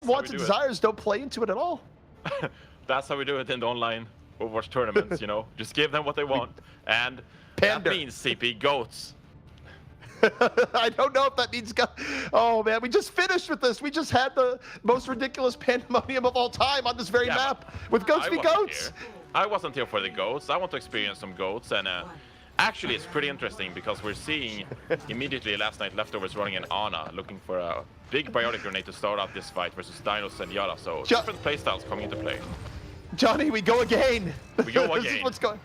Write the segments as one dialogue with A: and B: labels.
A: wants and desires don't play into it at all.
B: That's how we do it in the online Overwatch tournaments, you know? Just give them what they want. And that means CP goats.
A: I don't know if that means oh man, we just finished with this. We just had the most ridiculous pandemonium of all time on this very map with goats v goats.
B: I wasn't here for the goats. I want to experience some goats, and actually it's pretty interesting because we're seeing immediately last night leftovers running an Ana looking for a big biotic grenade to start out this fight versus Dinos and Yara. So different playstyles coming into play.
A: Johnny, we go again.
B: We go again.
A: This is what's going.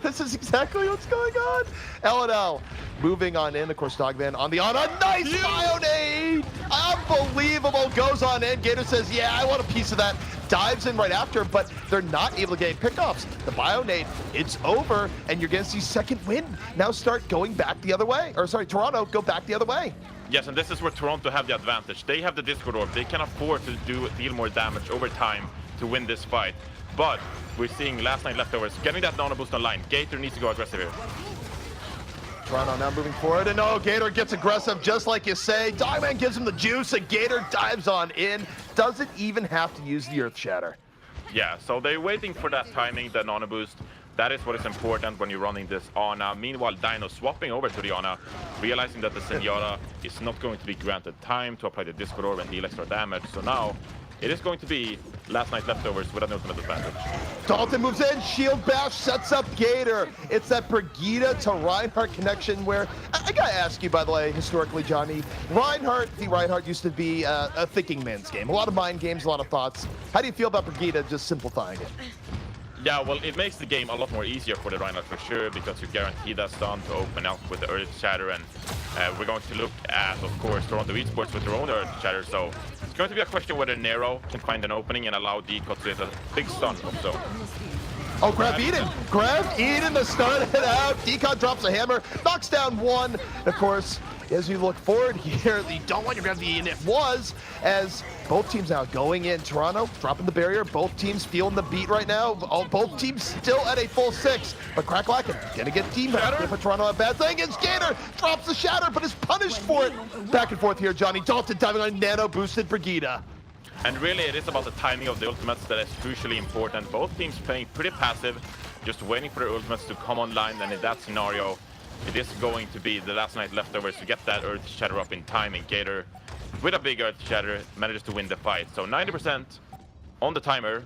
A: This is exactly what's going on. LNL moving on in. Of course, Dogman on the Ana. Nice bio-nade! Unbelievable. Goes on in. Gator says, yeah, I want a piece of that. Dives in right after, but they're not able to get pickoffs. The bio-nade, it's over, and you're going to see second win now start going back the other way. Or sorry, Toronto go back the other way.
B: Yes, and this is where Toronto have the advantage. They have the Discord orb. They can afford to deal more damage over time to win this fight. But we're seeing last night leftovers getting that nano boost online. Gator needs to go aggressive here.
A: Toronto now moving forward, and Gator gets aggressive just like you say. Dogman gives him the juice, and Gator dives on in. Doesn't even have to use the Earth Shatter.
B: Yeah, so they're waiting for that timing, the nano boost. That is what is important when you're running this Ana. Meanwhile, Dino swapping over to the Ana, realizing that the Senora is not going to be granted time to apply the Discord orb and deal extra damage. So now it is going to be last night leftovers with an ultimate advantage.
A: Dalton moves in, shield bash sets up Gator. It's that Brigida to Reinhardt connection where, I gotta ask you, by the way, historically, Johnny, Reinhardt used to be a thinking man's game. A lot of mind games, a lot of thoughts. How do you feel about Brigida just simplifying it?
B: Yeah, well, it makes the game a lot more easier for the Reinhardt for sure, because you guarantee that stun to open up with the Earth Shatter, and we're going to look at, of course, Toronto Esports with their own Earth Shatter, so it's going to be a question whether Nero can find an opening and allow Deco to hit a big stun. So.
A: Oh, Grab Eden! Grab Eden, the stun hit out. Decon drops a hammer, knocks down one. Of course, as you look forward here, you don't want your Grab Eden. It was, as both teams now going in. Toronto dropping the barrier. Both teams feeling the beat right now. Both teams still at a full 6. But Cracklacken gonna get team back. If Toronto a bad thing, and Gator drops the shatter, but is punished for it. Back and forth here, Johnny. Dalton diving on nano boosted Brigida.
B: And really, it is about the timing of the ultimates that is crucially important. Both teams playing pretty passive, just waiting for their ultimates to come online, and in that scenario, it is going to be the last night leftovers to get that Earth Shatter up in time, and Gator, with a big Earth Shatter, manages to win the fight. So 90% on the timer,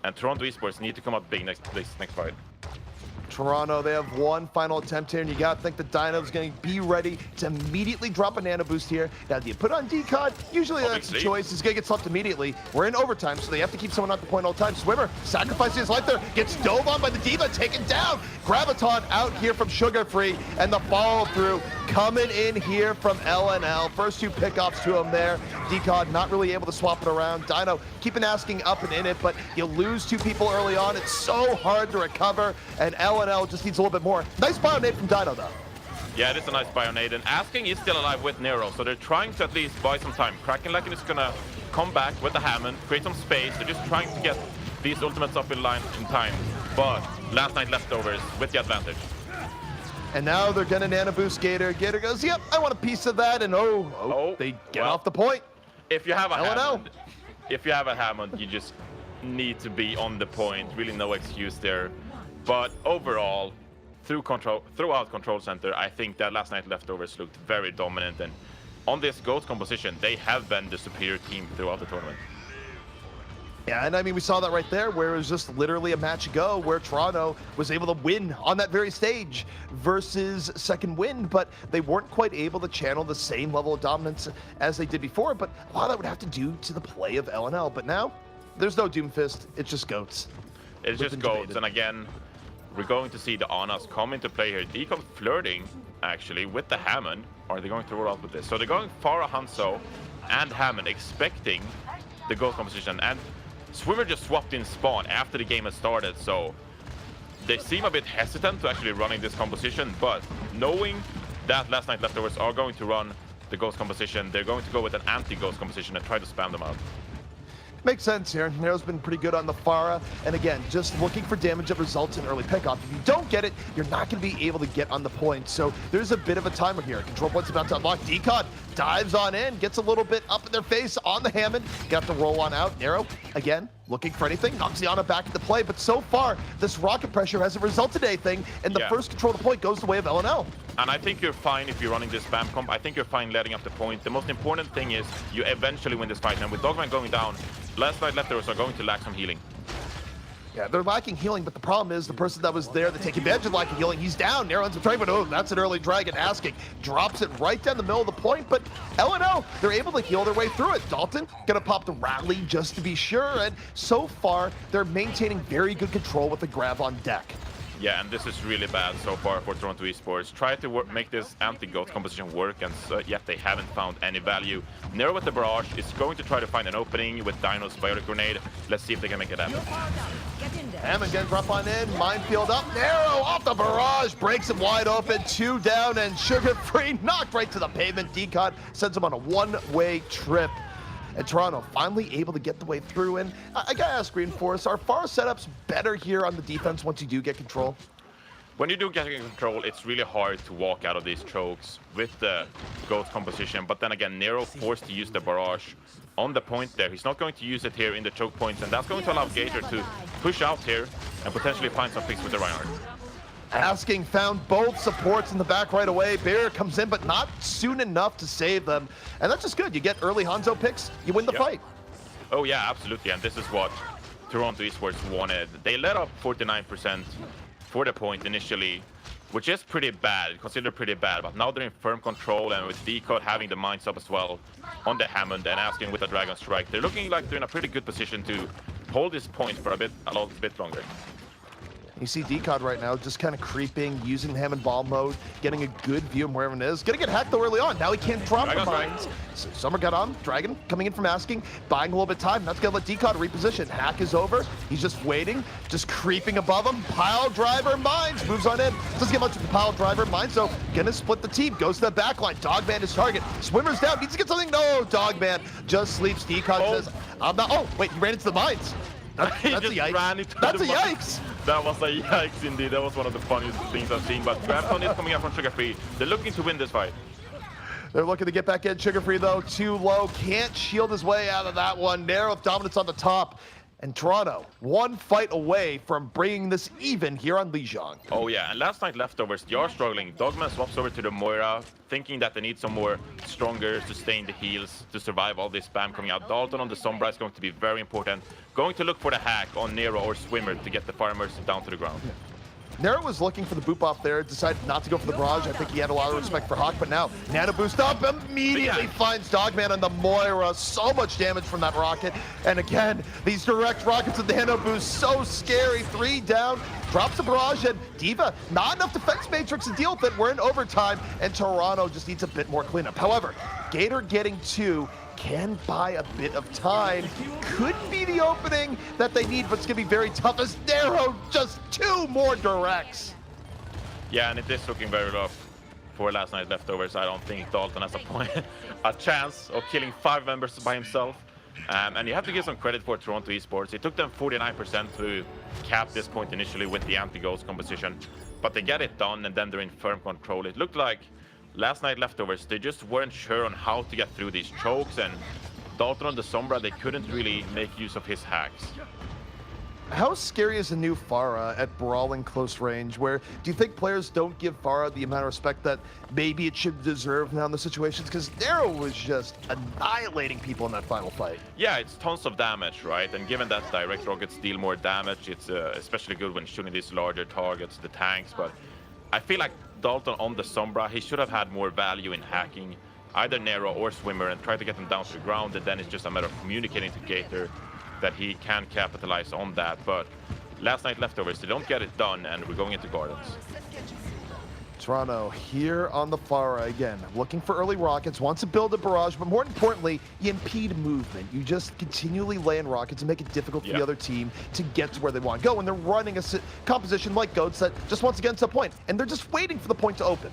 B: and Toronto Esports need to come out big next fight.
A: Toronto, they have one final attempt here, and you gotta think the Dino's gonna be ready to immediately drop a nano boost here. Now, do you put on Decon? Usually that's the choice. He's gonna get slumped immediately. We're in overtime, so they have to keep someone at the point all the time. Swimmer sacrificing his life there, gets dove on by the Diva, taken down. Graviton out here from Sugar Free, and the follow through coming in here from LNL. First 2 pickoffs to him there. Decon not really able to swap it around. Dino keeping asking up and in it, but you lose 2 people early on. It's so hard to recover, and LNL just needs a little bit more. Nice bio-nade from Dino, though.
B: Yeah, it is a nice bio-nade, and Asking is still alive with Nero, so they're trying to at least buy some time. Crackenlacken is gonna come back with the Hammond, create some space. They're just trying to get these ultimates up in line in time, but last night leftovers with the advantage.
A: And now they're gonna nano boost Gator. Gator goes, yep, I want a piece of that, and they get off the point.
B: If you have a Hammond, you just need to be on the point. Really no excuse there. But overall, throughout Control Center, I think that last night leftovers looked very dominant, and on this GOAT composition, they have been the superior team throughout the tournament.
A: Yeah, and I mean, we saw that right there, where it was just literally a match ago where Toronto was able to win on that very stage versus second win, but they weren't quite able to channel the same level of dominance as they did before, but a lot of that would have to do to the play of LNL. But now, there's no Doomfist, it's just GOATs.
B: It's just GOATs, and again, we're going to see the Anas come into play here. Decon flirting, actually, with the Hammond. Are they going to roll out with this? So they're going Farah, Hanzo, and Hammond, expecting the GOAT composition. And Swimmer just swapped in spawn after the game has started, so they seem a bit hesitant to actually running this composition, but knowing that last night leftovers are going to run the Ghost composition, they're going to go with an anti-Ghost composition and try to spam them out.
A: Makes sense here. Nero's been pretty good on the Pharah, and again, just looking for damage that results in early pickoff. If you don't get it, you're not going to be able to get on the point, so there's a bit of a timer here. Control point's about to unlock. Decod dives on in, gets a little bit up in their face on the Hammond, got to roll on out. Nero, again, looking for anything, knocks the Ana back into play, but so far, this rocket pressure hasn't resulted in anything, and the first control of the point goes the way of LNL.
B: And I think you're fine if you're running this spam comp. I think you're fine letting up the point. The most important thing is you eventually win this fight. And with Dogman going down, last night leftovers are going to lack some healing.
A: Yeah, they're lacking healing, but the problem is the person that was there to take advantage of lacking healing, he's down. Nero ends up trying, but oh, that's an early dragon. Asking drops it right down the middle of the point, but LNL, they're able to heal their way through it. Dalton gonna pop the rally just to be sure, and so far, they're maintaining very good control with the grab on deck.
B: Yeah, and this is really bad so far for Toronto Esports. Try to make this anti-goat composition work, and yet they haven't found any value. Nero with the barrage is going to try to find an opening with Dino's biotic grenade. Let's see if they can make it happen.
A: Hammond gets drop on in, minefield up, Nero off the barrage, breaks him wide open, 2 down, and Sugar Free knocked right to the pavement. Decod sends him on a one-way trip. And Toronto finally able to get the way through. And I gotta ask Greenforce, are Pharah setups better here on the defense once you do get control?
B: When you do get control, it's really hard to walk out of these chokes with the goat composition. But then again, Nero forced to use the barrage on the point there. He's not going to use it here in the choke points, and that's going to allow Gator to push out here and potentially find some picks with the Reinhardt.
A: Asking found both supports in the back right away. Barrier comes in, but not soon enough to save them. And that's just good. You get early Hanzo picks, you win the fight.
B: Oh yeah, absolutely. And this is what Toronto Esports wanted. They let up 49% for the point initially, which is pretty bad, considered pretty bad. But now they're in firm control, and with Decod having the mines up as well on the Hammond and Asking with a Dragon Strike, they're looking like they're in a pretty good position to hold this point for a little bit longer.
A: You see Decod right now just kind of creeping, using Hammond ball mode, getting a good view of where everyone is. Gonna get hacked though early on. Now he can't drop the mines. So Summer got on. Dragon coming in from Asking, buying a little bit of time. That's gonna let Decod reposition. Hack is over. He's just waiting, just creeping above him. Pile driver mines, moves on in. Doesn't get much of the pile driver mines, so gonna split the team. Goes to the back line. Dogman is target. Swimmer's down. Needs to get something. No, Dogman just sleeps. Decod says, I'm not. Oh, wait, he ran into the mines. That's a yikes. That's a yikes.
B: That was a yikes indeed. That was one of the funniest things I've seen. But Grabton is coming out from Sugar Free. They're looking to win this fight.
A: They're looking to get back in. Sugar Free though, too low. Can't shield his way out of that one. Narrow dominance on the top. And Toronto, one fight away from bringing this even here on Lijiang.
B: Oh yeah, and last night leftovers, they are struggling. Dogman swaps over to the Moira, thinking that they need some more stronger, sustained heals to survive all this spam coming out. Dalton on the Sombra is going to be very important. Going to look for the hack on Nero or Swimmer to get the farmers down to the ground.
A: Nero was looking for the boop off there, decided not to go for the barrage. I think he had a lot of respect for Hawk, but now Nano boost up, immediately finds Dogman on the Moira. So much damage from that rocket. And again, these direct rockets of the Nano boost, so scary. 3 down, drops the barrage, and Diva, not enough defense matrix to deal with it. We're in overtime, and Toronto just needs a bit more cleanup. However, Gator getting 2 can buy a bit of time. Could be the opening that they need, but it's gonna be very tough as Nero just 2 more directs.
B: Yeah, and it is looking very rough for last night leftovers. I don't think Dalton has a chance of killing 5 members by himself. And you have to give some credit for Toronto Esports. It took them 49% to cap this point initially with the anti-ghost composition, but they get it done, and then they're in firm control. It looked like last night leftovers, they just weren't sure on how to get through these chokes, and Dalton on the Sombra, they couldn't really make use of his hacks.
A: How scary is a new Pharah at brawling close range? Where do you think players don't give Pharah the amount of respect that maybe it should deserve now in the situations? Because Nero was just annihilating people in that final fight.
B: Yeah, it's tons of damage, right? And given that direct rockets deal more damage, it's especially good when shooting these larger targets, the tanks. But I feel like Dalton on the Sombra, he should have had more value in hacking either Nero or Swimmer and try to get them down to the ground, and then it's just a matter of communicating to Gator that he can capitalize on that. But last night leftovers, they don't get it done, and we're going into Gardens.
A: Toronto here on the Pharah again, looking for early rockets, wants to build a barrage, but more importantly, you impede movement. You just continually lay in rockets and make it difficult for the other team to get to where they want to go. And they're running a composition like Goats that just wants to get into a point, and they're just waiting for the point to open.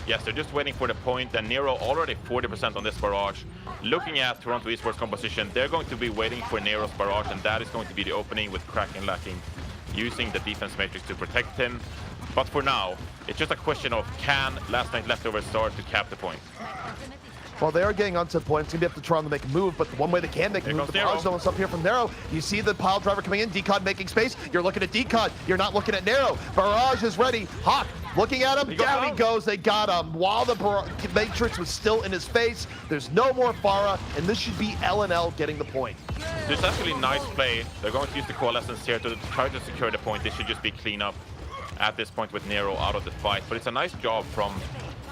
B: Yes, they're just waiting for the point, and Nero already 40% on this barrage. Looking at Toronto Esports composition, they're going to be waiting for Nero's barrage, and that is going to be the opening with Kraken lacking, using the defense matrix to protect him. But for now, it's just a question of can Last Night Leftovers start to cap the point.
A: Well, they are getting onto the point. It's going to be up to Toronto to make a move, but the one way they can make a move, the barrage zone is up here from Nero. You see the pile driver coming in, Decod making space. You're looking at Decod. You're not looking at Nero. Barrage is ready. Hawk looking at him. Down he goes. They got him while the matrix was still in his face. There's no more Pharah, and this should be LNL getting the point.
B: This is actually a nice play. They're going to use the coalescence here to try to secure the point. This should just be clean up at this point with Nero out of the fight, but it's a nice job from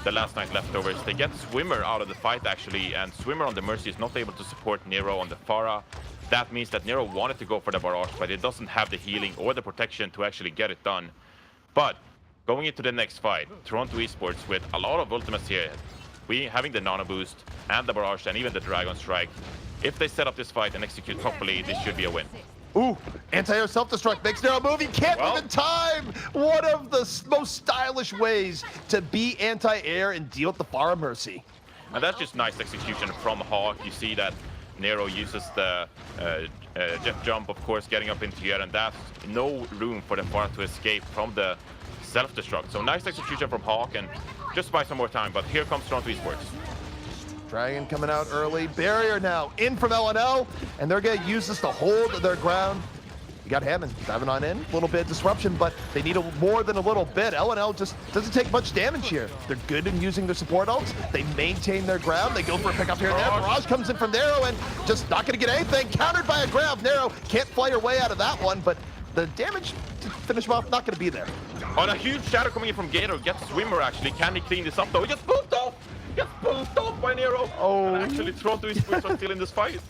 B: the Last Night Leftovers. They get Swimmer out of the fight actually, and Swimmer on the Mercy is not able to support Nero on the Pharah. That means that Nero wanted to go for the barrage, but it doesn't have the healing or the protection to actually get it done. But going into the next fight, Toronto Esports with a lot of ultimates here, we having the Nano Boost and the barrage and even the Dragon Strike. If they set up this fight and execute properly, this should be a win.
A: Ooh, anti-air self-destruct makes Nero move. He can't move in time. One of the most stylish ways to be anti-air and deal with the Pharah Mercy.
B: And that's just nice execution from Hawk. You see that Nero uses the jet jump, of course, getting up into here, and that's no room for the Pharah to escape from the self-destruct. So nice execution from Hawk, and just buy some more time. But here comes Toronto Esports.
A: Dragon coming out early. Barrier now in from LNL, and they're going to use this to hold their ground. You got Hammond diving on in. A little bit of disruption, but they need more than a little bit. LNL just doesn't take much damage here. They're good in using their support ults. They maintain their ground. They go for a pickup here and there. Barrage comes in from Nero and just not going to get anything. Countered by a grab. Nero can't fly her way out of that one, but the damage to finish him off not going to be there.
B: On a huge shadow coming in from Gator. Gets Swimmer actually. Can he clean this up though? He gets booped off. Gets booped off by Nero.
A: Oh.
B: And actually Toronto Esports are still in this fight.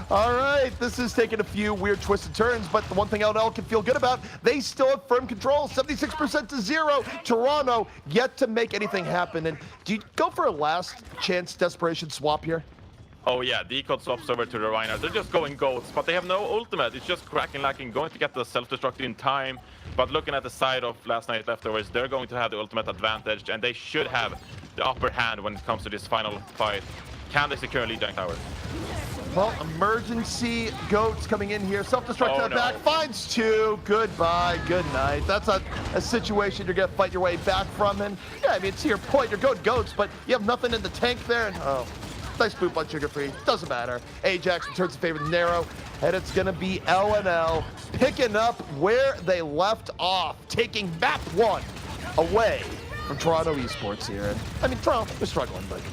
A: All right, this is taking a few weird twisted turns, but the one thing LNL can feel good about, they still have firm control, 76% to 0. Toronto yet to make anything happen. And do you go for a last chance desperation swap here?
B: Oh yeah, Decod swaps over to the Reinhardt. They're just going goats, but they have no ultimate. It's just Kraken lacking, going to get the self-destruct in time. But looking at the side of Last Night Leftovers, they're going to have the ultimate advantage, and they should have the upper hand when it comes to this final fight. Can they secure a lead Giant Tower?
A: Well, emergency goats coming in here. Self-destruct back, finds two. Goodbye, good night. That's a situation you're going to fight your way back from. And yeah, I mean, to your point, you're good goats, but you have nothing in the tank there. And oh, nice boot on Sugar Free. Doesn't matter. Ajax returns in favor of Nero. And it's going to be LNL picking up where they left off, taking map 1 away from Toronto Esports here. And I mean, Toronto, they're struggling, but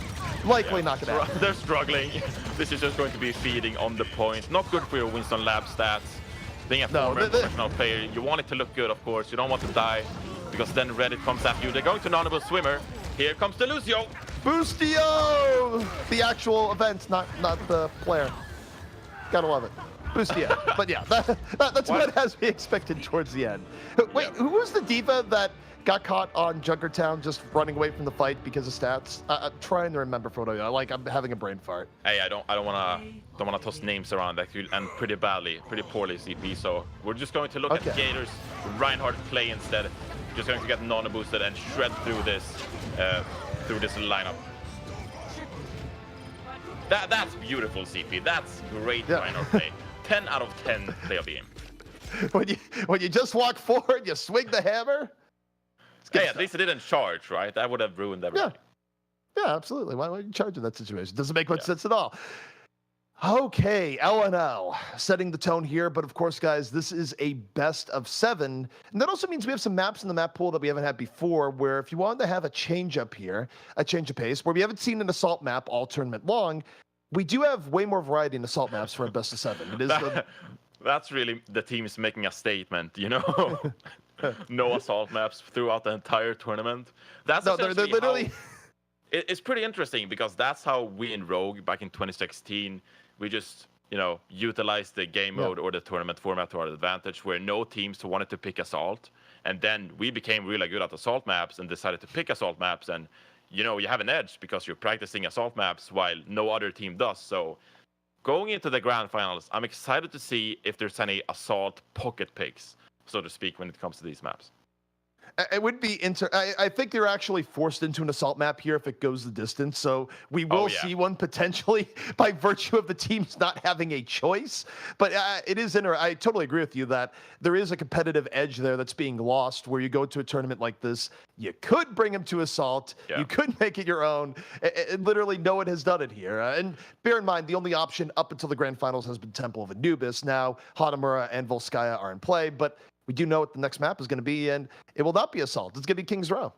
A: likely not going to happen.
B: They're struggling. This is just going to be feeding on the point. Not good for your Winston Lab stats. Being a former professional player, you want it to look good, of course. You don't want to die, because then Reddit comes after you. They're going to Nonable Swimmer. Here comes the Lucio.
A: Boostio! The actual event, not the player. Gotta love it. Boostio. But yeah, that's what has me expected towards the end. Wait, who was the diva that got caught on Junkertown just running away from the fight because of stats? I'm trying to remember for what I'm having a brain fart.
B: Hey, I don't wanna toss names around actually, and pretty poorly CP. So we're just going to look at Gators Reinhardt play instead. Just going to get Nano boosted and shred through this lineup. That's beautiful CP. That's great Reinhardt play. 10 out of 10 play of the game.
A: When you just walk forward, you swing the hammer.
B: Hey, at least it didn't charge, right? That would have ruined everything.
A: Yeah, absolutely. Why would you charge in that situation? Doesn't make much sense at all. Okay, LNL setting the tone here, but of course, guys, this is a best of 7, and that also means we have some maps in the map pool that we haven't had before, where if you wanted to have a change up here, a change of pace, where we haven't seen an assault map all tournament long, we do have way more variety in assault maps for a best of 7. It is
B: that's really the team is making a statement, you know. No assault maps throughout the entire tournament. That's they're literally. It's pretty interesting because that's how we in Rogue back in 2016 we just utilized the game mode or the tournament format to our advantage, where no teams wanted to pick assault, and then we became really good at assault maps and decided to pick assault maps, and you have an edge because you're practicing assault maps while no other team does. So going into the grand finals, I'm excited to see if there's any assault pocket picks, so to speak, when it comes to these maps.
A: It would be I think they're actually forced into an assault map here if it goes the distance. So we will see one potentially by virtue of the teams not having a choice. But it is I totally agree with you that there is a competitive edge there that's being lost where you go to a tournament like this. You could bring them to assault. Yeah. You could make it your own. Literally, no one has done it here. And bear in mind, the only option up until the grand finals has been Temple of Anubis. Now, Hanamura and Volskaya are in play, but we do know what the next map is going to be, and it will not be Assault. It's going to be King's Row.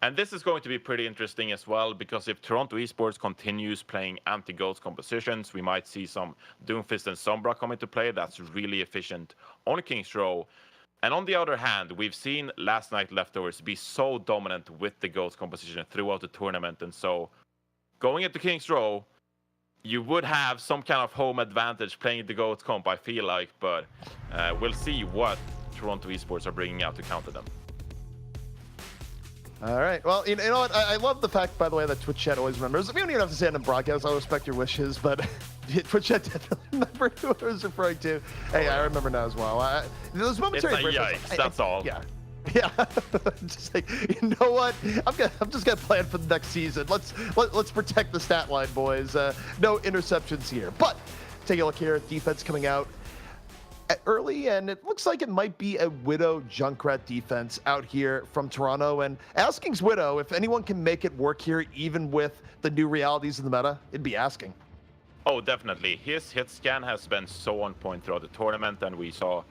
B: And this is going to be pretty interesting as well, because if Toronto Esports continues playing anti-ghost compositions, we might see some Doomfist and Sombra come into play. That's really efficient on King's Row. And on the other hand, we've seen Last Night Leftovers be so dominant with the ghost composition throughout the tournament. And so going into King's Row, you would have some kind of home advantage playing the ghost comp, I feel like. But we'll see what Toronto Esports are bringing out to counter them.
A: All right. Well, you know what? I love the fact, by the way, that Twitch chat always remembers. We don't even have to say it in broadcast. I'll respect your wishes, but Twitch chat definitely remembered who I was referring to. Hey, I remember now as well. Those momentary
B: it's a yikes, that's all.
A: Yeah. Yeah. Just like, you know what? I'm just gonna plan for the next season. Let's protect the stat line, boys. No interceptions here. But take a look here at defense coming out early, and it looks like it might be a Widow Junkrat defense out here from Toronto. And Asking's Widow, if anyone can make it work here, even with the new realities of the meta, it'd be Asking.
B: Oh, definitely. His hit scan has been so on point throughout the tournament, and we saw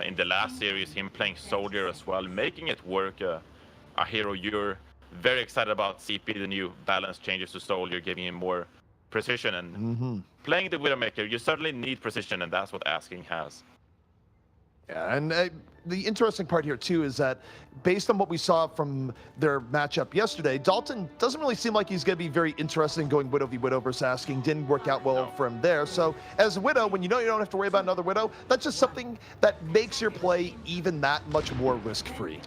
B: in the last series him playing Soldier as well, making it work. A hero you're very excited about. CP, the new balance changes to Soldier, giving him more precision, and playing the Widowmaker, you certainly need precision, and that's what Asking has.
A: Yeah, and the interesting part here too is that based on what we saw from their matchup yesterday, Dalton doesn't really seem like he's going to be very interested in going Widow v Widow versus Asking. Didn't work out well for him there. So as a Widow, when you know you don't have to worry about another Widow, that's just something that makes your play even that much more risk-free.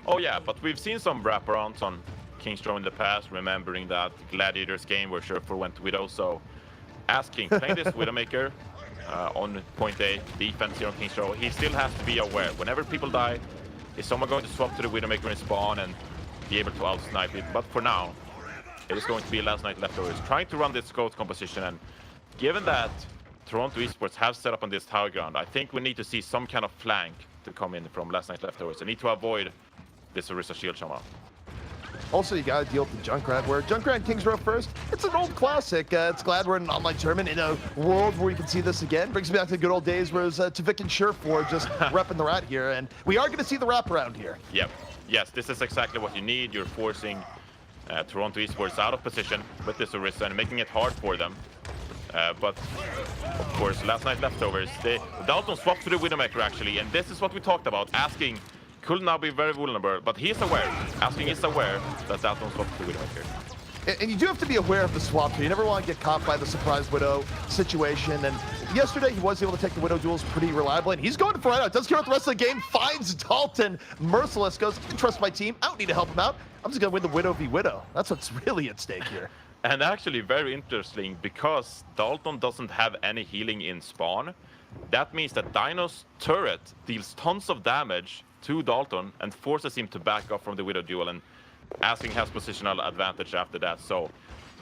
B: Oh yeah, but we've seen some wraparounds on King's Row in the past, remembering that Gladiators game where Sherfor went Widow. So Asking, playing this Widowmaker on point A, defense here on King's Row, he still has to be aware. Whenever people die, is someone going to swap to the Widowmaker in spawn and be able to out-snipe it? But for now, it is going to be Last Night Leftovers trying to run this ghost composition. And given that Toronto Esports have set up on this tower ground, I think we need to see some kind of flank to come in from Last Night Leftovers. They need to avoid this Orisa shield somehow.
A: Also, you got to deal with the Junkrat, where Junkrat and King's Row first. It's an old classic. It's glad we're in an online tournament in a world where we can see this again. Brings me back to the good old days where it was Tavik and Sherfor just repping the rat here. And we are going to see the wraparound here.
B: Yep. Yes, this is exactly what you need. You're forcing Toronto Esports out of position with this Orisa and making it hard for them. But, of course, Last Night Leftovers, Dalton swapped to the Widowmaker, actually. And this is what we talked about. Asking could now be very vulnerable, but he's aware. Asking is aware that Dalton swapped to the Widowmaker.
A: And you do have to be aware of the swap, so you never want to get caught by the surprise Widow situation. And yesterday, he was able to take the Widow duels pretty reliably, and he's going for it out. Doesn't care about the rest of the game, finds Dalton. Merciless goes, I can trust my team. I don't need to help him out. I'm just going to win the Widow v Widow. That's what's really at stake here.
B: And actually very interesting, because Dalton doesn't have any healing in spawn. That means that Dino's turret deals tons of damage to Dalton and forces him to back off from the Widow duel, and Asking has positional advantage after that. So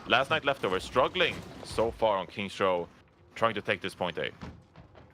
B: Last Night Leftovers struggling so far on King's Row, trying to take this point A.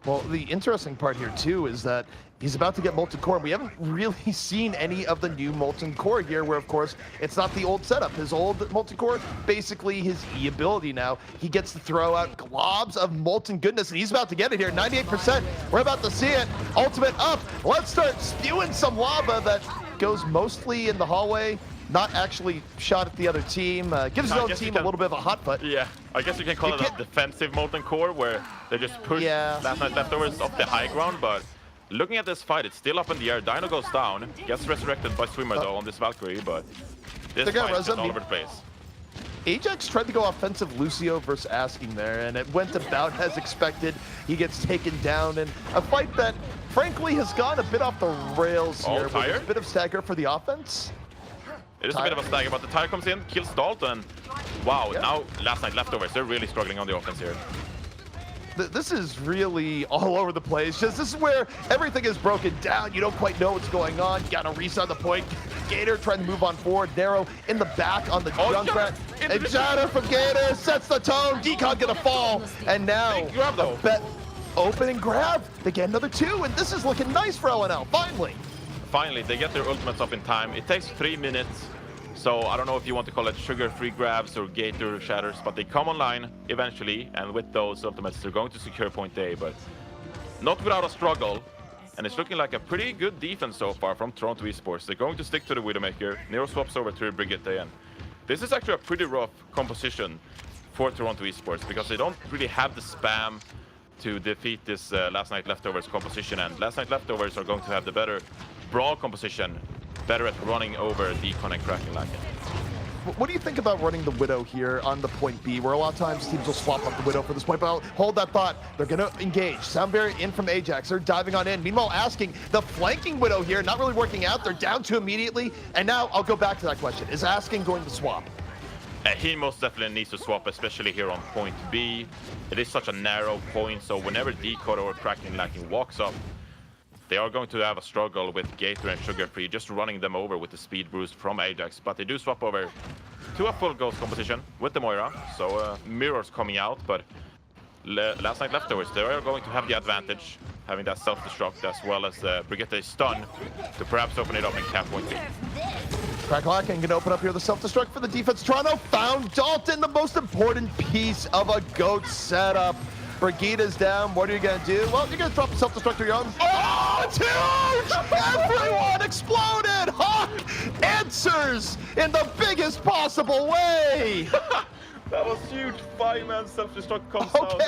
A: Well, the interesting part here too is that he's about to get Molten Core. We haven't really seen any of the new Molten Core here, where of course it's not the old setup. His old Molten Core, basically his E ability now. He gets to throw out globs of molten goodness, and he's about to get it here. 98%. We're about to see it. Ultimate up. Let's start spewing some lava that goes mostly in the hallway. Not actually shot at the other team. Gives his own team a little bit of a hot foot.
B: Yeah, I guess you can call it a defensive Molten Core, where they just push Last Night Leftovers off the high ground. But looking at this fight, it's still up in the air. Dino goes down, gets resurrected by Swimmer though on this Valkyrie, but this fight is all over the place.
A: Ajax tried to go offensive Lucio versus Asking there, and it went about as expected. He gets taken down in a fight that, frankly, has gone a bit off the rails here. With a bit of stagger for the offense.
B: It is a bit of a stagger, but the tire comes in, kills Dalton. Wow, now Last Night Leftovers, they're really struggling on the offense here.
A: This is really all over the place. Just this is where everything is broken down. You don't quite know what's going on. You gotta reset the point. Gator trying to move on forward. Narrow in the back on the Junkrat. And Shatter from Gator sets the tone. Decon gonna fall. And now, open and grab. They get another 2, and this is looking nice for LNL, finally.
B: Finally, they get their ultimates up in time. It takes 3 minutes. So I don't know if you want to call it sugar-free grabs or Gator shatters, but they come online eventually, and with those ultimates, they're going to secure point A, but not without a struggle. And it's looking like a pretty good defense so far from Toronto Esports. They're going to stick to the Widowmaker. Nero swaps over to Brigitte, and this is actually a pretty rough composition for Toronto Esports because they don't really have the spam to defeat this Last Night Leftovers composition, and Last Night Leftovers are going to have the better brawl composition, better at running over Decon and Kraken Lacken.
A: What do you think about running the Widow here on the point B, where a lot of times teams will swap up the Widow for this point, but I'll hold that thought. They're going to engage. Soundberry in from Ajax. They're diving on in. Meanwhile, asking the flanking Widow here, not really working out. They're down 2 immediately. And now I'll go back to that question. Is asking going to swap?
B: He most definitely needs to swap, especially here on point B. It is such a narrow point, so whenever Decon or Kraken Lacken walks up, they are going to have a struggle with Gator and Sugar-Free, just running them over with the speed boost from Ajax. But they do swap over to a full Ghost composition with the Moira, so Mirror's coming out, but Last Night Leftovers, they are going to have the advantage, having that self-destruct as well as Brigitte's stun to perhaps open it up and cap point B.
A: Kraken Lacken can open up here the self-destruct for the defense. Toronto found Dalton, the most important piece of a GOAT setup. Brigitte's down. What are you going to do? Well, you're going to drop the self-destruct to your own. Oh, it's huge! Everyone exploded! Hawk answers in the biggest possible way!
B: That was huge. 5-man self-destruct comes out.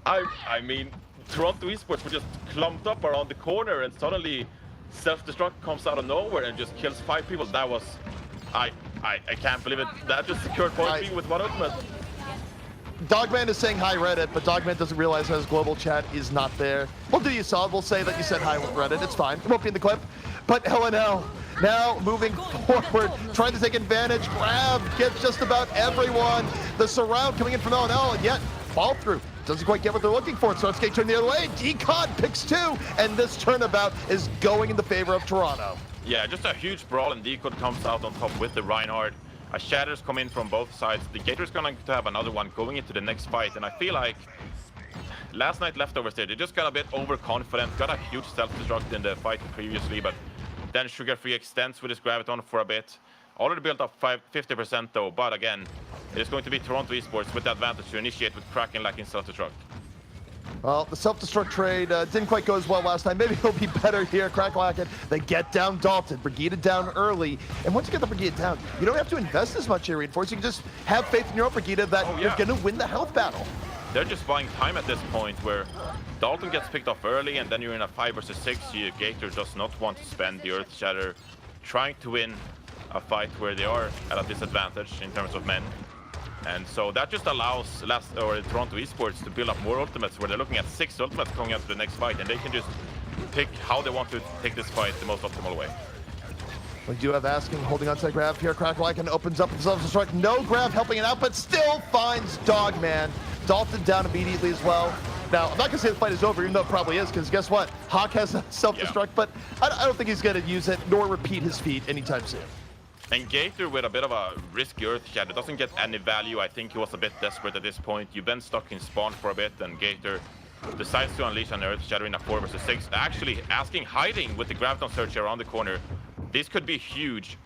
B: I mean, Toronto Esports were just clumped up around the corner, and suddenly self-destruct comes out of nowhere and just kills 5 people. That was... I can't believe it. That just secured point B with one ultimate.
A: Dogman is saying hi Reddit, but Dogman doesn't realize that his global chat is not there. We'll do you solid. We'll say that you said hi with Reddit. It's fine. It won't be in the clip. But LNL now moving forward, trying to take advantage. Grab gets just about everyone. The surround coming in from LNL, and yet fall through. Doesn't quite get what they're looking for. So Skate turn the other way. Decon picks 2, and this turnabout is going in the favor of Toronto.
B: Yeah, just a huge brawl, and Decon comes out on top with the Reinhardt. Shatters come in from both sides. The Gator's going to have another one going into the next fight, and I feel like Last Night Leftovers there, they just got a bit overconfident, got a huge self-destruct in the fight previously, but then Sugar-Free extends with his Graviton for a bit. Already built up 50% though, but again, it is going to be Toronto Esports with the advantage to initiate with Kraken Lacken self-destruct.
A: Well, the self-destruct trade didn't quite go as well last time. Maybe it'll be better here. Kraken Lacken, they get down Dalton. Brigitte down early. And once you get the Brigitte down, you don't have to invest as much here, Reinforce. You can just have faith in your own Brigitte that you're going to win the health battle.
B: They're just buying time at this point where Dalton gets picked off early, and then you're in a 5 versus 6. Gator does not want to spend the Earth Shatter trying to win a fight where they are at a disadvantage in terms of men. And so that just allows Toronto Esports to build up more ultimates, where they're looking at 6 ultimates going up to the next fight, and they can just pick how they want to take this fight the most optimal way.
A: We do have asking, holding on to the grab here. Kraken Lacken opens up himself to strike. No grab helping it out, but still finds Dogman. Dalton down immediately as well. Now, I'm not going to say the fight is over, even though it probably is, because guess what? Hawk has a self-destruct, but I don't think he's going to use it, nor repeat his feat anytime soon.
B: And Gator with a bit of a risky Earth Shatter doesn't get any value. I think he was a bit desperate at this point. You've been stuck in spawn for a bit, and Gator decides to unleash an Earth Shatter in a 4 versus 6. Actually asking, hiding with the Graviton Search around the corner. This could be huge.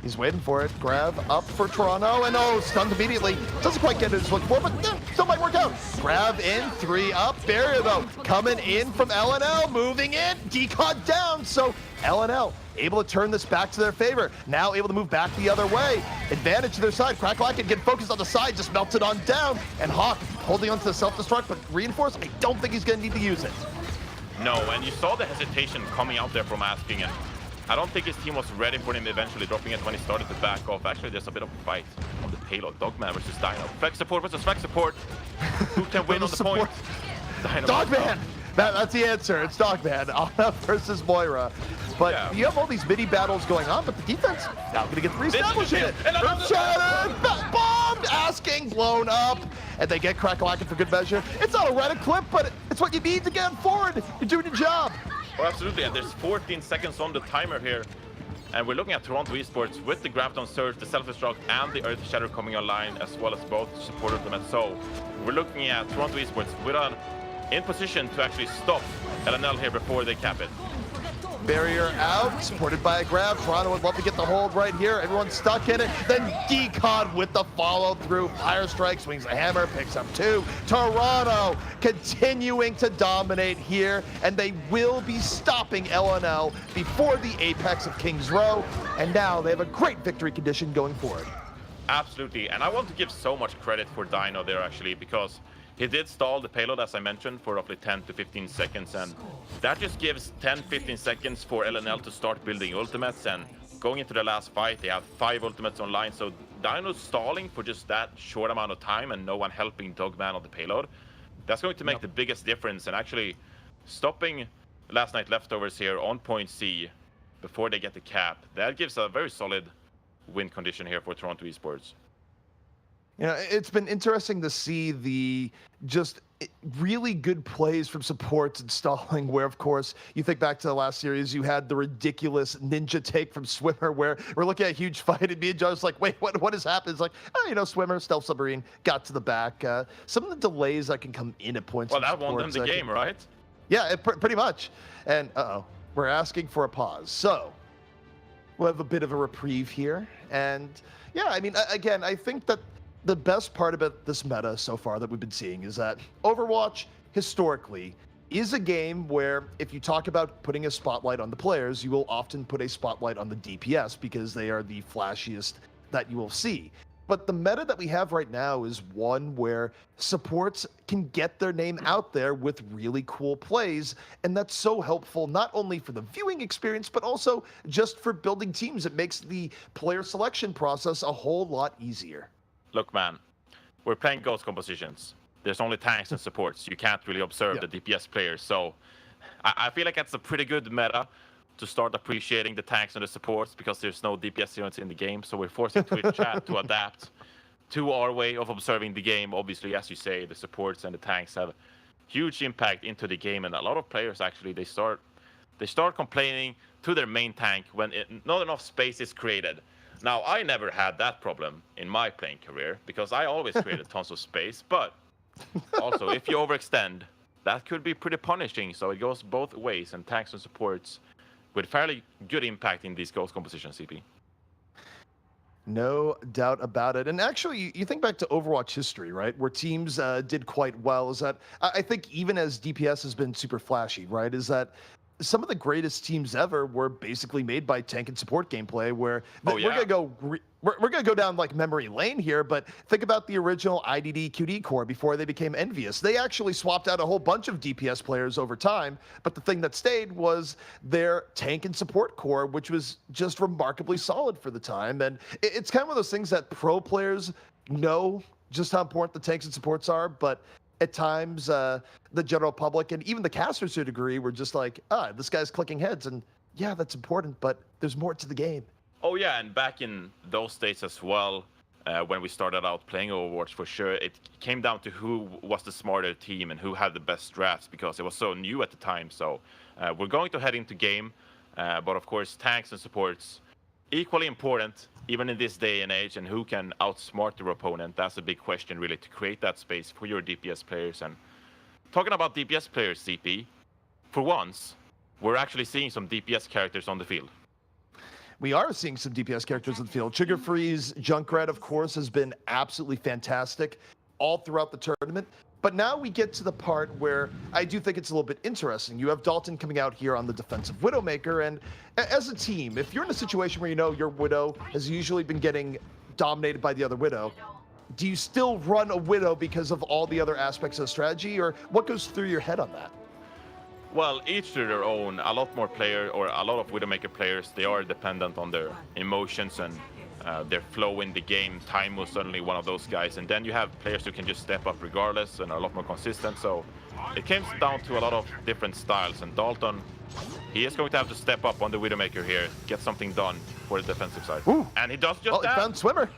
A: He's waiting for it. Grab up for Toronto, and stunned immediately. Doesn't quite get it as looking for, but still might work out. Grab in, 3 up. Barrier though, coming in from LNL, moving in. Decon down, so LNL able to turn this back to their favor. Now able to move back the other way. Advantage to their side. Kraken Lacken get focused on the side, just melted on down. And Hawk holding onto the self-destruct, but Reinforce, I don't think he's going to need to use it.
B: No, and you saw the hesitation coming out there from asking, and I don't think his team was ready for him eventually dropping it when he started to back off. Actually, there's a bit of a fight on the payload. Dogman versus Dino. Flex support versus flex support. Who can win on the point?
A: Dogman! That's the answer. It's Dogman versus Moira. But you have all these mini battles going on, but the defense now going to get reestablished in it. Shatter, bombed asking, blown up, and they get crack-a-lacking for good measure. It's not a Reddit clip, but it's what you need to get forward. You're doing your job.
B: Oh, absolutely, and there's 14 seconds on the timer here. And we're looking at Toronto Esports with the Graviton Surge, the Self-Destruct, and the Earth Shatter coming online, as well as both support ultimates. So we're looking at Toronto Esports in position to actually stop LNL here before they cap it.
A: Barrier out, supported by a grab. Toronto would love to get the hold right here. Everyone's stuck in it. Then Decod with the follow-through. Fire Strike, swings a hammer, picks up 2. Toronto continuing to dominate here, and they will be stopping LNL before the apex of Kings Row. And now they have a great victory condition going forward.
B: Absolutely, and I want to give so much credit for Dino there actually, because he did stall the payload, as I mentioned, for roughly 10 to 15 seconds, and that just gives 10-15 seconds for LNL to start building ultimates, and going into the last fight, they have 5 ultimates online, so Dino's stalling for just that short amount of time and no one helping Dogman on the payload. That's going to make the biggest difference, and actually stopping Last Night Leftovers here on point C before they get the cap, that gives a very solid win condition here for Toronto Esports.
A: You know, it's been interesting to see the just really good plays from supports and stalling, where, of course, you think back to the last series, you had the ridiculous ninja take from Swimmer, where we're looking at a huge fight, and me and Joe's like, wait, what has happened? It's like, oh, you know, Swimmer, Stealth Submarine, got to the back. Some of the delays that can come in at points.
B: Well, that won them the game, right?
A: Yeah, pretty much. And, we're asking for a pause. So, we'll have a bit of a reprieve here. And, yeah, I mean, again, I think that the best part about this meta so far that we've been seeing is that Overwatch, historically, is a game where if you talk about putting a spotlight on the players, you will often put a spotlight on the DPS because they are the flashiest that you will see. But the meta that we have right now is one where supports can get their name out there with really cool plays, and that's so helpful not only for the viewing experience, but also just for building teams. It makes the player selection process a whole lot easier.
B: Look, man, we're playing ghost compositions. There's only tanks and supports. You can't really observe the DPS players. So I feel like that's a pretty good meta to start appreciating the tanks and the supports, because there's no DPS units in the game. So we're forcing Twitch chat to adapt to our way of observing the game. Obviously, as you say, the supports and the tanks have huge impact into the game. And a lot of players, actually, they start complaining to their main tank when not enough space is created. Now, I never had that problem in my playing career because I always created tons of space, but also if you overextend, that could be pretty punishing. So it goes both ways, and tanks and supports with fairly good impact in these ghost compositions, CP.
A: No doubt about it. And actually, you think back to Overwatch history, right, where teams did quite well, is that I think even as DPS has been super flashy, right, is that some of the greatest teams ever were basically made by tank and support gameplay, where we're gonna go down like memory lane here, but think about the original IDD QD core before they became envious. They actually swapped out a whole bunch of DPS players over time, but the thing that stayed was their tank and support core, which was just remarkably solid for the time. And it's kind of one of those things that pro players know just how important the tanks and supports are, but at times, the general public and even the casters to a degree were just like, this guy's clicking heads. And yeah, that's important, but there's more to the game.
B: Oh, yeah. And back in those days as well, when we started out playing Overwatch, for sure, it came down to who was the smarter team and who had the best drafts, because it was so new at the time. So we're going to head into game. But of course, tanks and supports, equally important, even in this day and age, and who can outsmart their opponent. That's a big question, really, to create that space for your DPS players. And talking about DPS players, CP, for once, we're actually seeing some DPS characters on the field.
A: We are seeing some DPS characters on the field. Sugar Freeze, Junkrat, of course, has been absolutely fantastic all throughout the tournament. But now we get to the part where I do think it's a little bit interesting. You have Dalton coming out here on the defensive Widowmaker, and as a team, if you're in a situation where you know your Widow has usually been getting dominated by the other Widow, do you still run a Widow because of all the other aspects of the strategy, or what goes through your head on that?
B: Well, each to their own. A lot more players, or a lot of Widowmaker players, they are dependent on their emotions and their flow in the game. Time was certainly one of those guys, and then you have players who can just step up regardless and are a lot more consistent. So it comes down to a lot of different styles, and Dalton, he is going to have to step up on the Widowmaker here, get something done for the defensive side.
A: Ooh.
B: And he does just
A: that. He found Swimmer.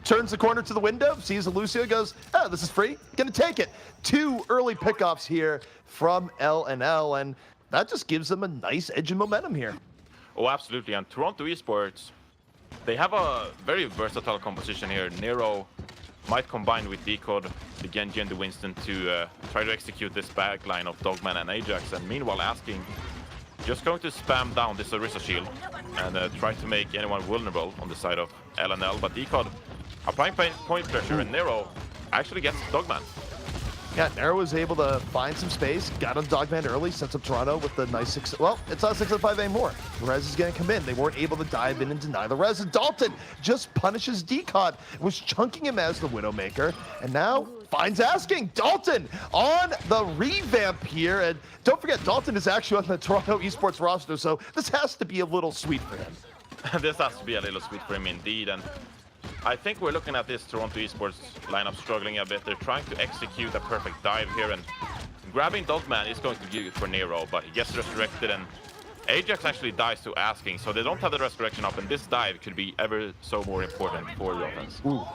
A: turns the corner to the window, sees a Lucio, goes, oh, this is free, gonna take it. 2 early pickoffs here from L&L, and that just gives them a nice edge of momentum here.
B: Oh, absolutely. And Toronto Esports, they have a very versatile composition here. Nero might combine with Decode, the Genji and the Winston to try to execute this backline of Dogman and Ajax. And meanwhile, Asking just going to spam down this Orisa shield and try to make anyone vulnerable on the side of L&L. But Decode applying point pressure, and Nero actually gets Dogman.
A: Yeah, Nero was able to find some space, got on Dogman early, sets up Toronto with the nice 6. Well, it's not 6 out of 5 anymore. Rez is going to come in. They weren't able to dive in and deny the Rez. And Dalton just punishes Decod, was chunking him as the Widowmaker, and now finds Asking. Dalton on the revamp here. And don't forget, Dalton is actually on the Toronto Esports roster, so this has to be a little sweet for him.
B: This has to be a little sweet for him indeed. And I think we're looking at this Toronto Esports lineup struggling a bit. They're trying to execute a perfect dive here, and grabbing Dogman is going to give it for Nero, but he gets resurrected, and Ajax actually dies to Asking, so they don't have the resurrection up, and this dive could be ever so more important for the offense.
A: Ooh.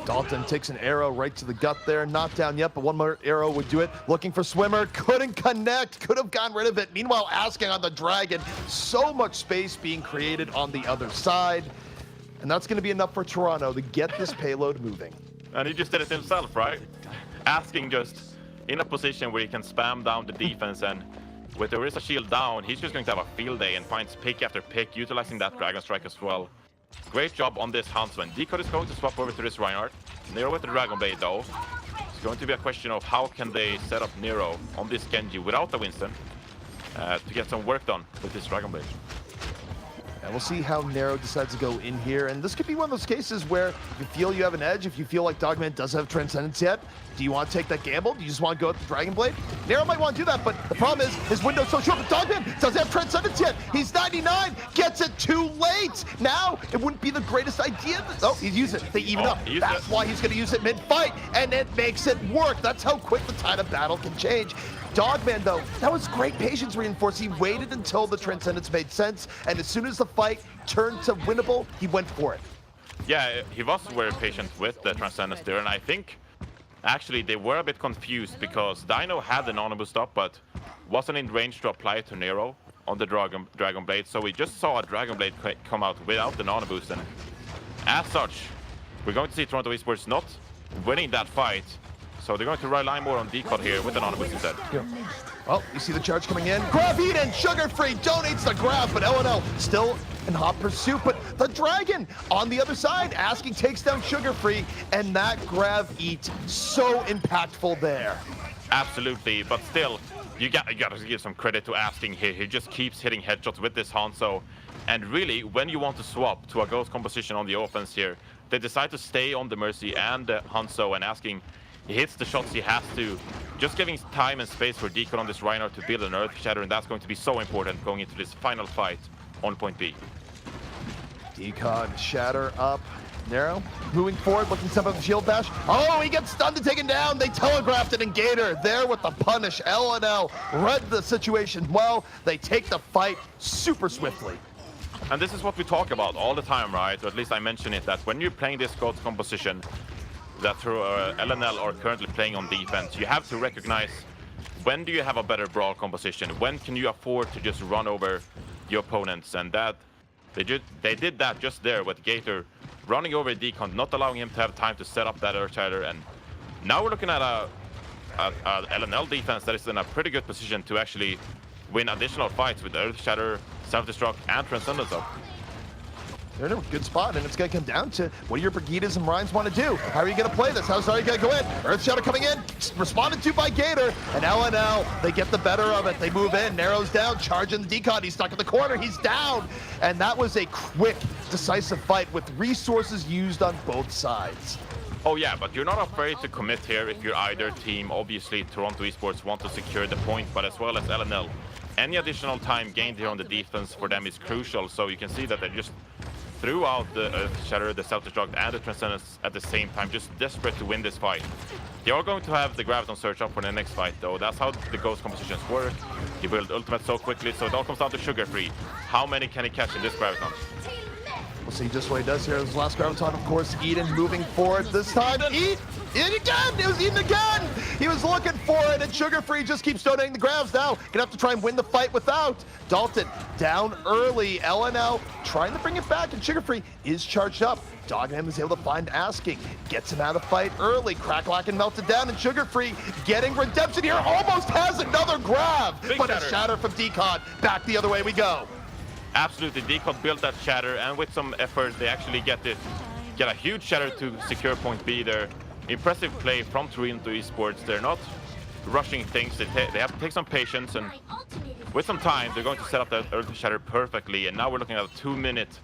A: Dalton takes an arrow right to the gut there. Not down yet, but one more arrow would do it. Looking for Swimmer, couldn't connect, could have gotten rid of it. Meanwhile, Asking on the Dragon, so much space being created on the other side. And that's going to be enough for Toronto to get this payload moving.
B: And he just did it himself, right? Asking just in a position where he can spam down the defense, and with the Orisa shield down, he's just going to have a field day and finds pick after pick, utilizing that Dragon Strike as well. Great job on this Huntsman. Decode is going to swap over to this Reinhardt. Nero with the Dragon Blade though. It's going to be a question of how can they set up Nero on this Genji without the Winston to get some work done with this Dragon Blade.
A: And we'll see how Nero decides to go in here. And this could be one of those cases where if you feel you have an edge, if you feel like Dogman doesn't have Transcendence yet, do you want to take that gamble? Do you just want to go with the Dragon Blade? Nero might want to do that, but the problem is his window's so short. But Dogman doesn't have Transcendence yet. He's 99, gets it too late. Now, it wouldn't be the greatest idea. Oh, he's used it. They even up. That's why he's going to use it mid-fight, and it makes it work. That's how quick the tide of battle can change. Dogman, though, that was great patience reinforced. He waited until the Transcendence made sense, and as soon as the fight turned to winnable, he went for it.
B: Yeah, he was very patient with the Transcendence there, and I think actually they were a bit confused because Dino had the Nano Boost up, but wasn't in range to apply it to Nero on the Dragon Blade, so we just saw a Dragon Blade come out without the Nano Boost, and as such, we're going to see Toronto Esports not winning that fight. So they're going to rely more on Decode here with the Nano Boost instead.
A: Yeah. Well, you see the charge coming in. Grab Eden, Sugar Free donates the grab, but L&L still in hot pursuit. But the Dragon on the other side, Asking takes down Sugar Free, and that grab eat so impactful there.
B: Absolutely, but still, you got to give some credit to Asking here. He just keeps hitting headshots with this Hanzo. And really, when you want to swap to a Ghost composition on the offense here, they decide to stay on the Mercy and the Hanzo, and Asking, he hits the shots he has to, just giving time and space for Decode on this Reinhardt to build an Earth Shatter, and that's going to be so important going into this final fight on point B.
A: Decode Shatter up. Nero moving forward, looking to step up the shield bash. Oh, he gets stunned and taken down. They telegraphed it, and Gator there with the punish. L&L read the situation well. They take the fight super swiftly.
B: And this is what we talk about all the time, right? Or at least I mention it, that when you're playing this Ghost composition, that L&L are currently playing on defense, you have to recognize when do you have a better brawl composition, when can you afford to just run over your opponents, and that they did that just there with Gator running over Decon, not allowing him to have time to set up that Earth Shatter, and now we're looking at a L&L defense that is in a pretty good position to actually win additional fights with Earth Shatter, Self-Destruct, and Transcendence up.
A: They're in a good spot, and it's going to come down to what do your Brigidas and Rhymes want to do? How are you going to play this? How's are you going to go in? Earth Shadow coming in, responded to by Gator, and L&L, they get the better of it. They move in, Narrows down, charging the Decon. He's stuck in the corner, he's down. And that was a quick, decisive fight with resources used on both sides.
B: Oh yeah, but you're not afraid to commit here if you're either team. Obviously, Toronto Esports want to secure the point, but as well as L&L. Any additional time gained here on the defense for them is crucial, so you can see that they just threw out the Earth Shatter, the Self-Destruct, and the Transcendence at the same time, just desperate to win this fight. They are going to have the Graviton Surge up for the next fight, though. That's how the Ghost compositions work. He built ultimate so quickly, so it all comes down to Sugar Free. How many can he catch in this Graviton?
A: We'll see just what he does here. His last graviton, of course, Eden moving forward. This time, It again! It was Eden again! He was looking for it, and Sugar Free just keeps donating the grabs now. Gonna have to try and win the fight without. Dalton down early. LNL trying to bring it back, and Sugar Free is charged up. Dogman is able to find Asking, gets him out of fight early. Crackalacken melted down, and Sugar Free getting redemption here. Almost has another grab, but a shatter from Decod. Back the other way we go.
B: Absolutely, Decod built that shatter, and with some effort, they actually get a huge shatter to secure point B there. Impressive play from Toronto Esports. They're not rushing things. They have to take some patience, and with some time, they're going to set up that early shatter perfectly. And now we're looking at a 2-minute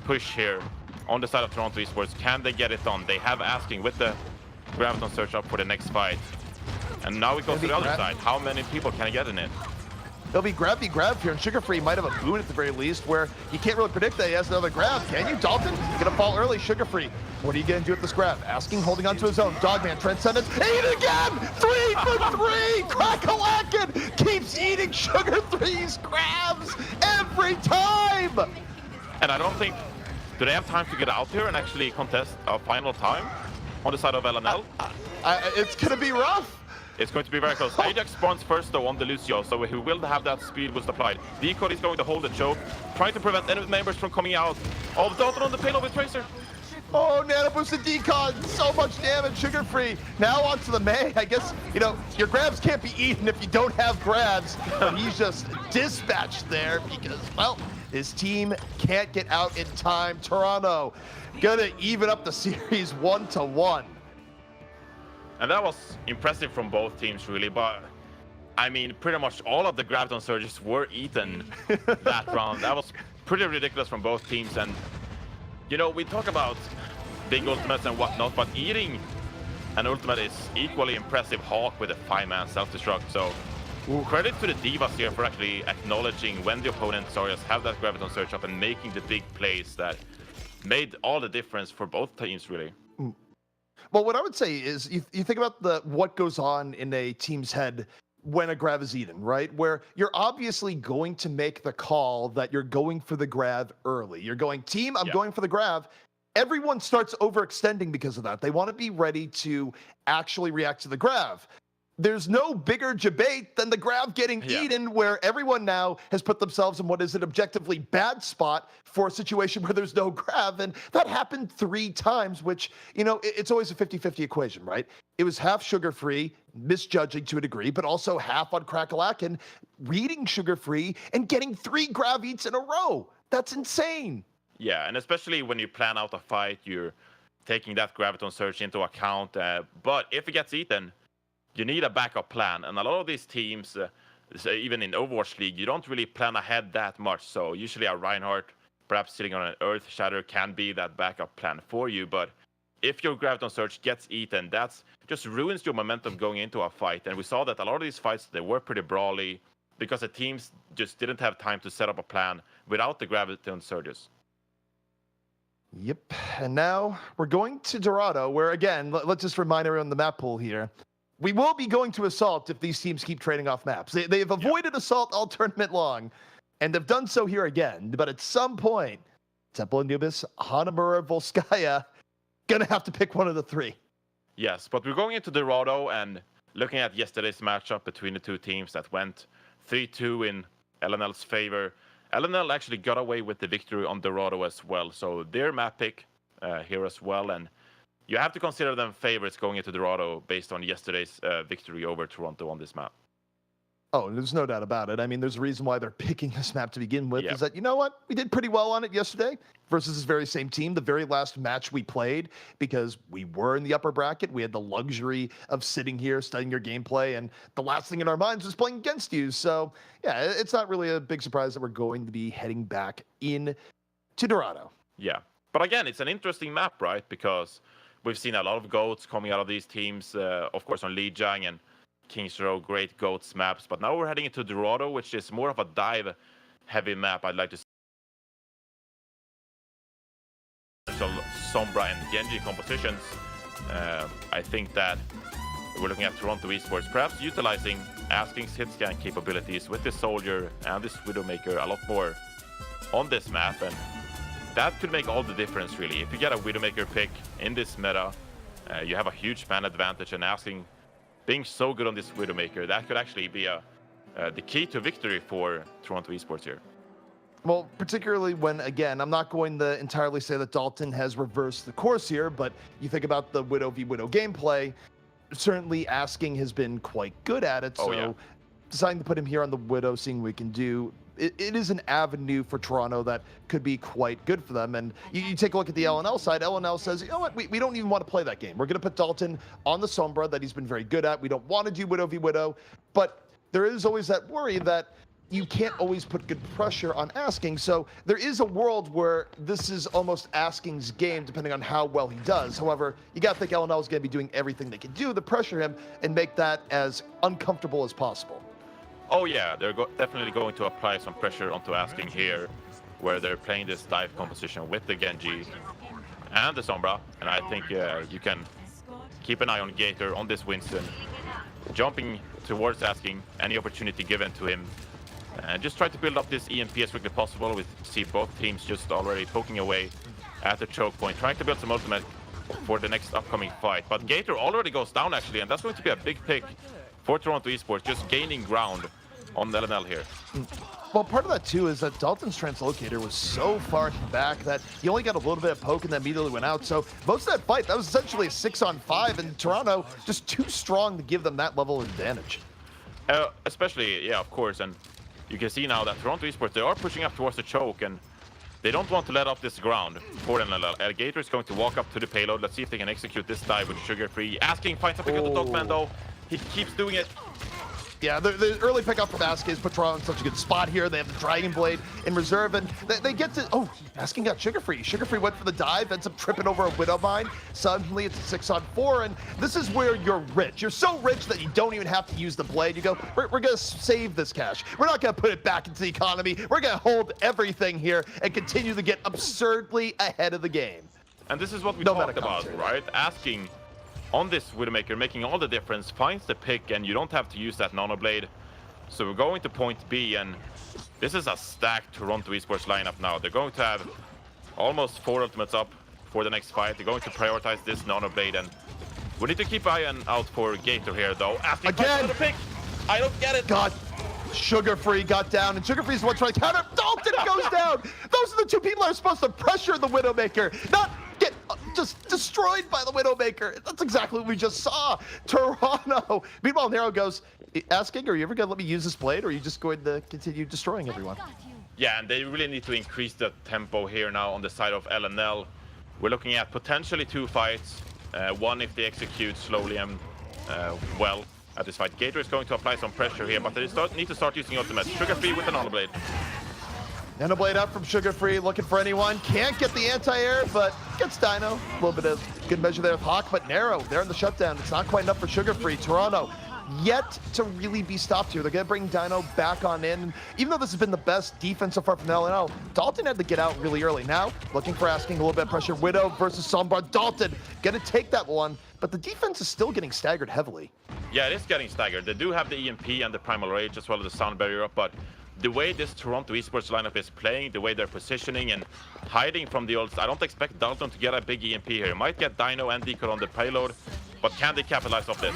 B: push here on the side of Toronto Esports. Can they get it done? They have Asking with the graviton search up for the next fight. And now it goes to the other side. How many people can get in it?
A: There'll be grab here, and Sugar Free might have a boon at the very least, where you can't really predict that he has another grab. Can you, Dalton? Gonna fall early, Sugar Free. What are you gonna do with this grab? Asking, holding onto his own. Dogman, Transcendence, eat again! 3 for 3! Crackalacken keeps eating Sugar Free's grabs every time!
B: And I don't think, do they have time to get out here and actually contest a final time on the side of LNL?
A: It's gonna be rough.
B: It's going to be very close. Ajax spawns first though on the Lucio, so he will have that speed boost applied. Decod is going to hold the choke, trying to prevent enemy members from coming out. Oh, the Dalton on the payload with Tracer.
A: Oh, Nano boosted Decod, so much damage, Sugar Free. Now onto the May. I guess, you know, your grabs can't be eaten if you don't have grabs, but he's just dispatched there because, well, his team can't get out in time. Toronto gonna even up the series 1-1.
B: And that was impressive from both teams, really. But, I mean, pretty much all of the graviton surges were eaten that round. That was pretty ridiculous from both teams. And, you know, we talk about big ultimates and whatnot, but eating an ultimate is equally impressive. Hawk with a 5-man self-destruct. So, credit to the Divas here for actually acknowledging when the opponent Saurias have that graviton surge up and making the big plays that made all the difference for both teams, really.
A: Well, what I would say is you think about what goes on in a team's head when a grab is eaten, right? Where you're obviously going to make the call that you're going for the grab early. You're going, team, I'm going for the grab. Everyone starts overextending because of that. They want to be ready to actually react to the grab. There's no bigger debate than the grab getting eaten, where everyone now has put themselves in what is an objectively bad spot for a situation where there's no grab. And that happened 3 times, which, you know, it's always a 50-50 equation, right? It was half Sugar Free, misjudging to a degree, but also half on Crackalacken, reading Sugar Free and getting 3 grab eats in a row. That's insane.
B: Yeah, and especially when you plan out a fight, you're taking that graviton surge into account. But if it gets eaten, you need a backup plan, and a lot of these teams, even in Overwatch League, you don't really plan ahead that much. So usually a Reinhardt, perhaps sitting on an Earth Shatter, can be that backup plan for you. But if your graviton surge gets eaten, that's just ruins your momentum going into a fight. And we saw that a lot of these fights, they were pretty brawly because the teams just didn't have time to set up a plan without the graviton surges.
A: Yep, and now we're going to Dorado, where again, let's just remind everyone the map pool here. We will be going to Assault if these teams keep trading off maps. They've avoided Assault all tournament long, and they've done so here again. But at some point, Temple Anubis, Hanamura, Volskaya, gonna have to pick one of the 3.
B: Yes, but we're going into Dorado and looking at yesterday's matchup between the 2 teams that went 3-2 in LNL's favor. LNL actually got away with the victory on Dorado as well, so their map pick here as well. And you have to consider them favorites going into Dorado based on yesterday's victory over Toronto on this map.
A: Oh, there's no doubt about it. I mean, there's a reason why they're picking this map to begin with, is that, you know what? We did pretty well on it yesterday versus this very same team, the very last match we played, because we were in the upper bracket. We had the luxury of sitting here, studying your gameplay, and the last thing in our minds was playing against you. So, yeah, it's not really a big surprise that we're going to be heading back in to Dorado.
B: Yeah, but again, it's an interesting map, right? Because we've seen a lot of GOATs coming out of these teams, of course, on Lijiang and Kings Row, great GOATs maps. But now we're heading into Dorado, which is more of a dive-heavy map. I'd like to see Sombra and Genji compositions. I think that we're looking at Toronto Esports perhaps utilizing Asking's hit scan capabilities with this Soldier and this Widowmaker a lot more on this map. And that could make all the difference, really. If you get a Widowmaker pick in this meta, you have a huge man advantage, and being so good on this Widowmaker, that could actually be the key to victory for Toronto Esports here.
A: Well, particularly when, again, I'm not going to entirely say that Dalton has reversed the course here, but you think about the Widow v Widow gameplay, certainly Asking has been quite good at it, so deciding to put him here on the Widow, seeing what we can do, it is an avenue for Toronto that could be quite good for them. And you take a look at the LNL side, LNL says, you know what, we don't even want to play that game. We're going to put Dalton on the Sombra that he's been very good at. We don't want to do Widow v Widow, but there is always that worry that you can't always put good pressure on Asking. So there is a world where this is almost Asking's game, depending on how well he does. However, you got to think LNL is going to be doing everything they can do to pressure him and make that as uncomfortable as possible.
B: Oh yeah, they're definitely going to apply some pressure onto Asking here, where they're playing this dive composition with the Genji and the Sombra. And I think you can keep an eye on Gator, on this Winston, jumping towards Asking, any opportunity given to him. And just try to build up this EMP as quickly as possible. We see both teams just already poking away at the choke point, trying to build some ultimate for the next upcoming fight. But Gator already goes down, actually, and that's going to be a big pick for Toronto Esports, just gaining ground on LNL here.
A: Well, part of that, too, is that Dalton's translocator was so far back that he only got a little bit of poke and then immediately went out. So most of that fight, that was essentially a 6-on-5, and Toronto just too strong to give them that level of advantage.
B: Especially, yeah, of course, and you can see now that Toronto Esports, they are pushing up towards the choke, and they don't want to let up this ground for LNL. Gator is going to walk up to the payload. Let's see if they can execute this dive with Sugar Free. Asking finds something on the Dogman, though. He keeps doing it.
A: Yeah, the early pickup from Asking is put Toronto in such a good spot here. They have the Dragon Blade in reserve, and they get to... Oh, Asking got Sugar Free. Sugar Free went for the dive, ends up tripping over a Widow Mine. Suddenly, it's a 6-on-4, and this is where you're rich. You're so rich that you don't even have to use the blade. You go, we're going to save this cash. We're not going to put it back into the economy. We're going to hold everything here and continue to get absurdly ahead of the game.
B: And this is what we talked about, right? Asking on this Widowmaker, making all the difference, finds the pick, and you don't have to use that Nano Blade. So we're going to point B, and this is a stacked Toronto Esports lineup now. They're going to have almost 4 ultimates up for the next fight. They're going to prioritize this Nano Blade, and we need to keep an eye out for Gator here, though. Asking
A: again,
B: the pick. I don't get it.
A: God. Sugar Free got down, and Sugar Free's the one trying to counter. Dalton goes down. Those are the two people that are supposed to pressure the Widowmaker, not get just destroyed by the Widowmaker. That's exactly what we just saw. Toronto. Meanwhile, Nero goes, Asking, are you ever going to let me use this blade, or are you just going to continue destroying everyone?
B: Yeah, and they really need to increase the tempo here now on the side of LNL. We're looking at potentially 2 fights. One if they execute slowly and well at this fight. Gator is going to apply some pressure here, but they need to start using ultimate. Sugar Free with the Nano Blade.
A: Nano Blade up from Sugar Free, looking for anyone. Can't get the anti-air, but gets Dino. A little bit of good measure there with Hawk, but Narrow, they're in the shutdown. It's not quite enough for Sugar Free. Toronto yet to really be stopped here. They're going to bring Dino back on in. Even though this has been the best defense so far from LNL, Dalton had to get out really early. Now, looking for Asking a little bit of pressure. Widow versus Sombra. Dalton going to take that one, but the defense is still getting staggered heavily.
B: Yeah, it is getting staggered. They do have the EMP and the Primal Rage as well as the Sound Barrier up, but the way this Toronto Esports lineup is playing, the way they're positioning and hiding from the ults, I don't expect Dalton to get a big EMP here. He might get Dino and Decoy on the payload, but can they capitalize off this?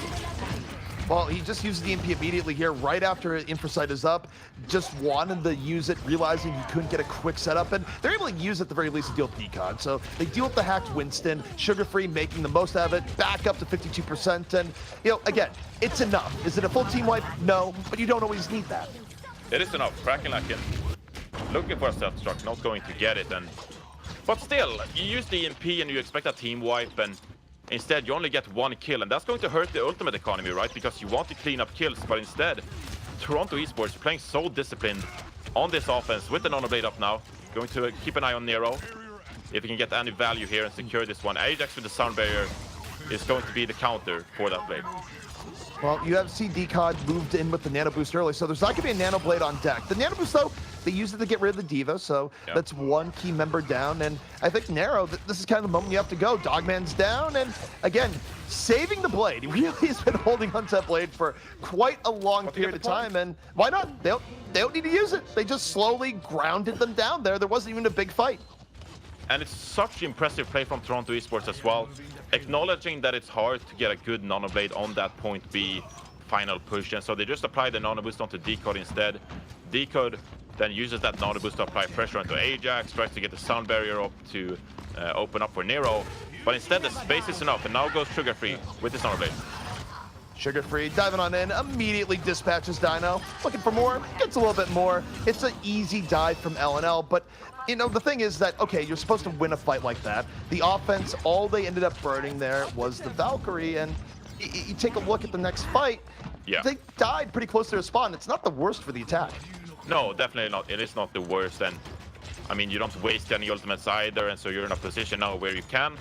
A: Well, he just used the EMP immediately here, right after Infrasight is up. Just wanted to use it, realizing he couldn't get a quick setup, and they're able to use it at the very least to deal with Decon. So they deal with the hacked Winston, Sugar Free making the most out of it, back up to 52%, and, you know, again, it's enough. Is it a full team wipe? No, but you don't always need that.
B: It is enough. Krakenlacken looking for a self-destruct, not going to get it, but still, you use the EMP and you expect a team wipe, and instead you only get 1 kill, and that's going to hurt the ultimate economy, right? Because you want to clean up kills, but instead, Toronto Esports playing so disciplined on this offense with the Nano Blade up now. Going to keep an eye on Nero, if he can get any value here and secure this one. Ajax with the Sound Barrier is going to be the counter for that blade.
A: Well, you have seen Decod moved in with the Nano Boost early, so there's not going to be a Nano Blade on deck. The Nano Boost, though, they used it to get rid of the Diva, so that's 1 key member down. And I think Nero, this is kind of the moment you have to go. Dogman's down, and again, saving the Blade. He really has been holding on to that Blade for quite a long period of time, and why not? They don't need to use it. They just slowly grounded them down there. There wasn't even a big fight.
B: And it's such impressive play from Toronto Esports as well, acknowledging that it's hard to get a good Nano Blade on that point B final push, and so they just apply the Nano Boost onto Decode instead. Decode then uses that Nano Boost to apply pressure onto Ajax, tries to get the sound barrier up to open up for Nero, but instead the space is enough, and now goes Sugar Free with his Nano Blade.
A: Sugar Free diving on in, immediately dispatches Dino. Looking for more, gets a little bit more. It's an easy dive from LNL, but you know, the thing is that, okay, you're supposed to win a fight like that. The offense, all they ended up burning there was the Valkyrie, and you take a look at the next fight, they died pretty close to their spawn. It's not the worst for the attack.
B: No, definitely not. It is not the worst, and I mean, you don't waste any ultimates either, and so you're in a position now where you can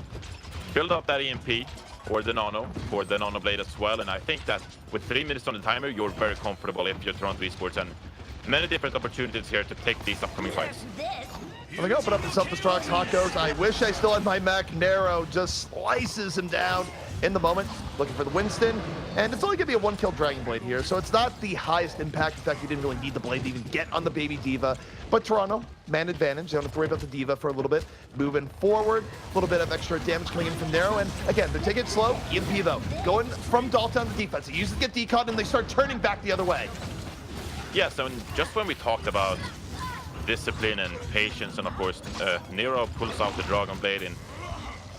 B: build up that EMP or the Nano for the Nano Blade as well, and I think that with 3 minutes on the timer, you're very comfortable if you're Toronto Esports, and many different opportunities here to take these upcoming fights.
A: Let me open up the self-destructs. Hawk goes, I wish I still had my mech. Nero just slices him down in the moment, looking for the Winston, and it's only gonna be a 1-kill Dragon Blade here, so it's not the highest impact. In fact, you didn't really need the blade to even get on the baby D.Va, but Toronto, man advantage. They don't have to worry about the D.Va for a little bit. Moving forward, a little bit of extra damage coming in from Nero, and again, they're taking it slow. EMP though, going from Dalton to defense. They use it to get decaught, and they start turning back the other way.
B: Yeah, so just when we talked about discipline and patience, and of course, Nero pulls out the Dragon Blade in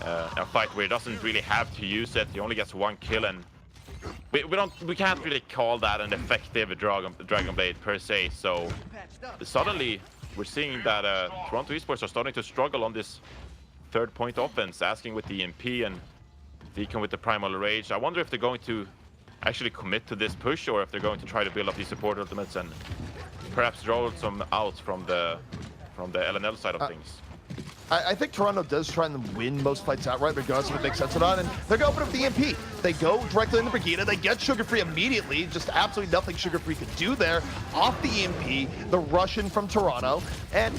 B: a fight where he doesn't really have to use it. He only gets 1 kill, and we can't really call that an effective Dragon Blade per se. So suddenly we're seeing that Toronto Esports are starting to struggle on this 3rd point offense, asking with the EMP and Deacon with the Primal Rage. I wonder if they're going to actually commit to this push, or if they're going to try to build up these support ultimates and perhaps draw some out from the LNL side of things.
A: I think Toronto does try and win most fights outright, regardless of what makes sense or not, and they're going to open up the EMP. They go directly into Brigida, they get Sugar Free immediately, just absolutely nothing Sugar Free could do there. Off the EMP, the Russian from Toronto, and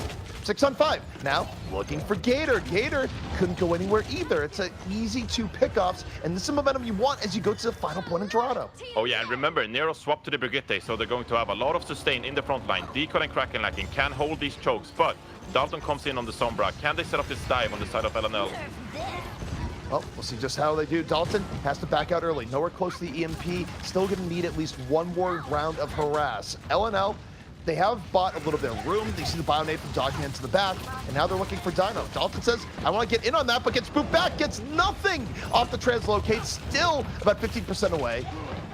A: 6 on 5. Now, looking for Gator. Gator couldn't go anywhere either. It's an easy 2 pickoffs, and this is the momentum you want as you go to the final point in Toronto.
B: Oh yeah, and remember, Nero swapped to the Brigitte, so they're going to have a lot of sustain in the front line. Deacon and Kraken Lacking can hold these chokes, but Dalton comes in on the Sombra. Can they set up this dive on the side of LNL?
A: Well, we'll see just how they do. Dalton has to back out early. Nowhere close to the EMP. Still going to need at least 1 more round of harass. LNL, they have bought a little bit of room. They see the Bionade from dogging into the back, and now they're looking for Dino. Dalton says, I want to get in on that, but gets spooked back, gets nothing off the translocate, still about 15% away.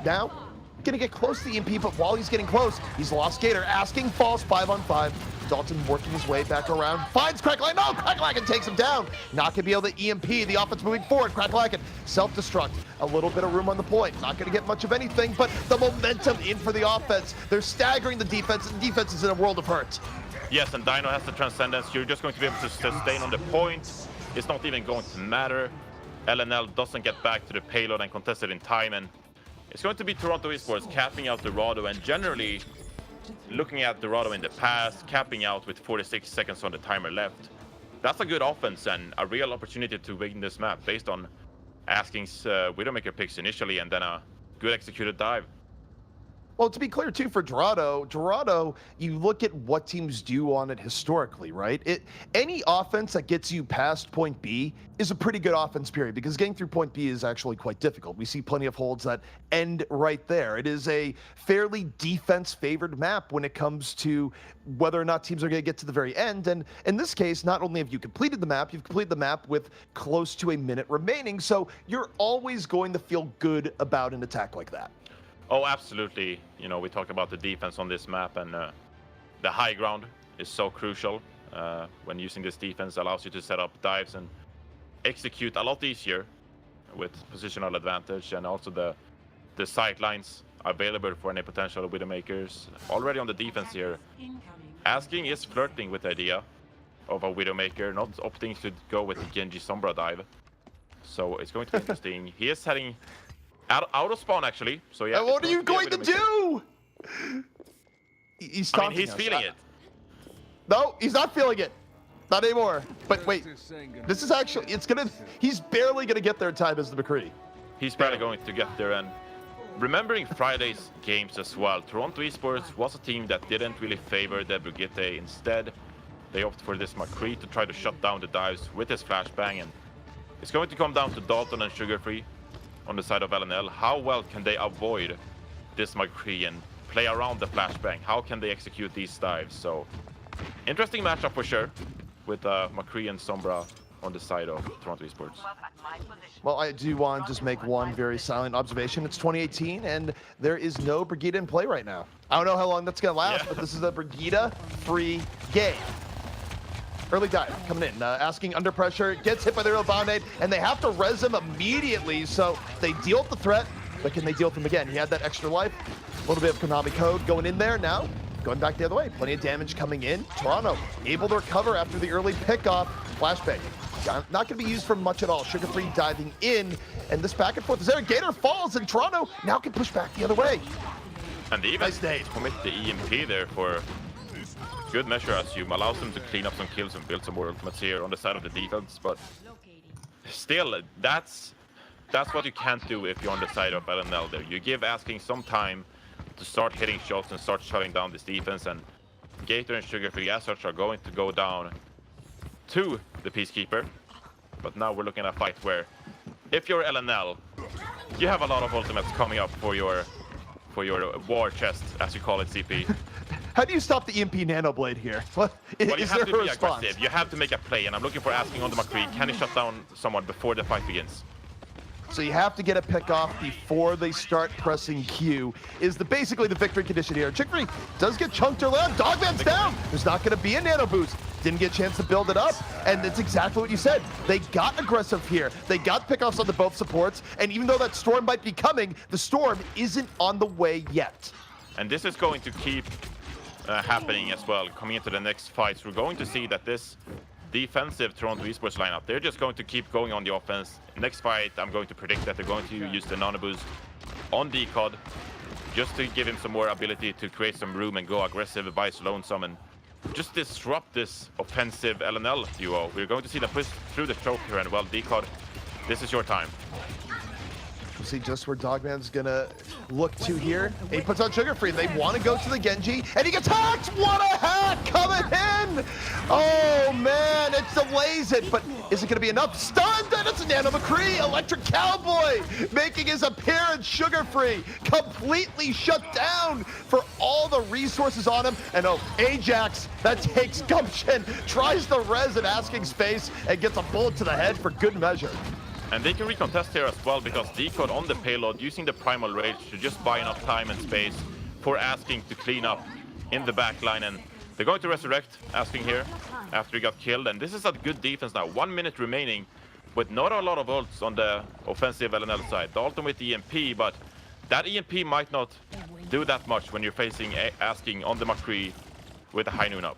A: Now, gonna get close to the EMP, but while he's getting close, he's lost Gator, asking falls 5 on 5. Dalton working his way back around, finds Crackalacken. No, Crackalacken takes him down. Not gonna be able to EMP. The offense moving forward. Crackalacken self-destruct. A little bit of room on the point. Not gonna get much of anything, but the momentum in for the offense. They're staggering the defense, and the defense is in a world of hurt.
B: Yes, and Dino has the Transcendence. You're just going to be able to sustain on the point. It's not even going to matter. LNL doesn't get back to the payload and contest it in time, and it's going to be Toronto Esports capping out Dorado, and generally looking at Dorado in the past, capping out with 46 seconds on the timer left. That's a good offense and a real opportunity to win this map based on Asking's Widowmaker picks initially and then a good executed dive.
A: Well, to be clear, too, for Dorado, you look at what teams do on it historically, right? Any offense that gets you past point B is a pretty good offense, period, because getting through point B is actually quite difficult. We see plenty of holds that end right there. It is a fairly defense-favored map when it comes to whether or not teams are going to get to the very end. And in this case, not only have you completed the map, you've completed the map with close to a minute remaining, so you're always going to feel good about an attack like that.
B: Oh, absolutely. You know, we talk about the defense on this map, and the high ground is so crucial. When using this defense, allows you to set up dives and execute a lot easier with positional advantage, and also the sight lines available for any potential Widowmakers. Already on the defense here, Asking is flirting with the idea of a Widowmaker, not opting to go with the Genji Sombra dive. So it's going to be interesting. He is heading out of spawn, actually. So yeah.
A: What are you going to do? He's taunting
B: he's feeling it.
A: No, he's not feeling it. Not anymore. But wait, this is actually, he's barely gonna get there in time as the McCree.
B: He's barely going to get there, and remembering Friday's games as well, Toronto Esports was a team that didn't really favor the Brigitte. Instead, They opt for this McCree to try to shut down the dives with his flashbang, and it's going to come down to Dalton and Sugarfree on the side of LNL. How well can they avoid this McCree and play around the flashbang? How can they execute these dives? So, interesting matchup for sure, with McCree and Sombra on the side of Toronto Esports.
A: Well, I do want to just make one very silent observation. It's 2018, and there is no Brigida in play right now. I don't know how long that's going to last, but this is a Brigida-free game. Early dive coming in, asking under pressure, gets hit by the real Bond-Aid, and they have to res him immediately, so they deal with the threat, but can they deal with him again? He had that extra life, a little bit of Konami code going in there now. Going back the other way, plenty of damage coming in. Toronto able to recover after the early pickoff. Flashbang, not going to be used for much at all. Sugarfree diving in, and this back and forth is there. Gator falls, and Toronto now can push back the other way.
B: And they even
A: nice
B: commit the EMP there for good measure, I assume. Allows them to clean up some kills and build some more ultimates here on the side of the defense, but still, that's what you can't do if you're on the side of LNL there. You give Asking some time to start hitting shots and start shutting down this defense, and Gator and Sugarfree as such are going to go down to the Peacekeeper. But now we're looking at a fight where, if you're LNL, you have a lot of ultimates coming up for your war chest, as you call it, CP.
A: How do you stop the EMP Nano Blade here? What
B: Well, you
A: is
B: have
A: there
B: to
A: a
B: be
A: response?
B: aggressive. You have to make a play, and I'm looking for Asking on the McCree. Can he shut down someone before the fight begins?
A: So you have to get a pick off before they start pressing Q, is basically the victory condition here. Chickfree does get chunked early on. Dogman's down. There's not going to be a nano boost. Didn't get a chance to build it up, and it's exactly what you said. They got aggressive here. They got pickoffs on the both supports, and even though that storm might be coming, the storm isn't on the way yet.
B: And this is going to keep happening as well, coming into the next fights. We're going to see that this defensive Toronto Esports lineup, they're just going to keep going on the offense. Next fight, I'm going to predict that they're going to use the nano boost on Decod, just to give him some more ability to create some room and go aggressive, buy lonesome, and just disrupt this offensive LNL duo. We're going to see them push through the choke here, and well, Decod, this is your time.
A: We'll see just where Dogman's gonna look to here. He puts on Sugarfree. They want to go to the Genji, and he gets hacked! What a hack coming in! Oh man, it delays it, but is it gonna be enough? Stunned, and it's Nano McCree, Electric Cowboy, making his appearance. Sugarfree completely shut down for all the resources on him, and oh, Ajax, that takes gumption, tries the res in Asking space, and gets a bullet to the head for good measure.
B: And they can recontest here as well, because Decod on the payload, using the Primal Rage to just buy enough time and space for Asking to clean up in the back line. And they're going to resurrect Asking here after he got killed. And this is a good defense now. 1 minute remaining with not a lot of ults on the offensive LNL side. Dalton with EMP, but that EMP might not do that much when you're facing Asking on the McCree with a high noon up.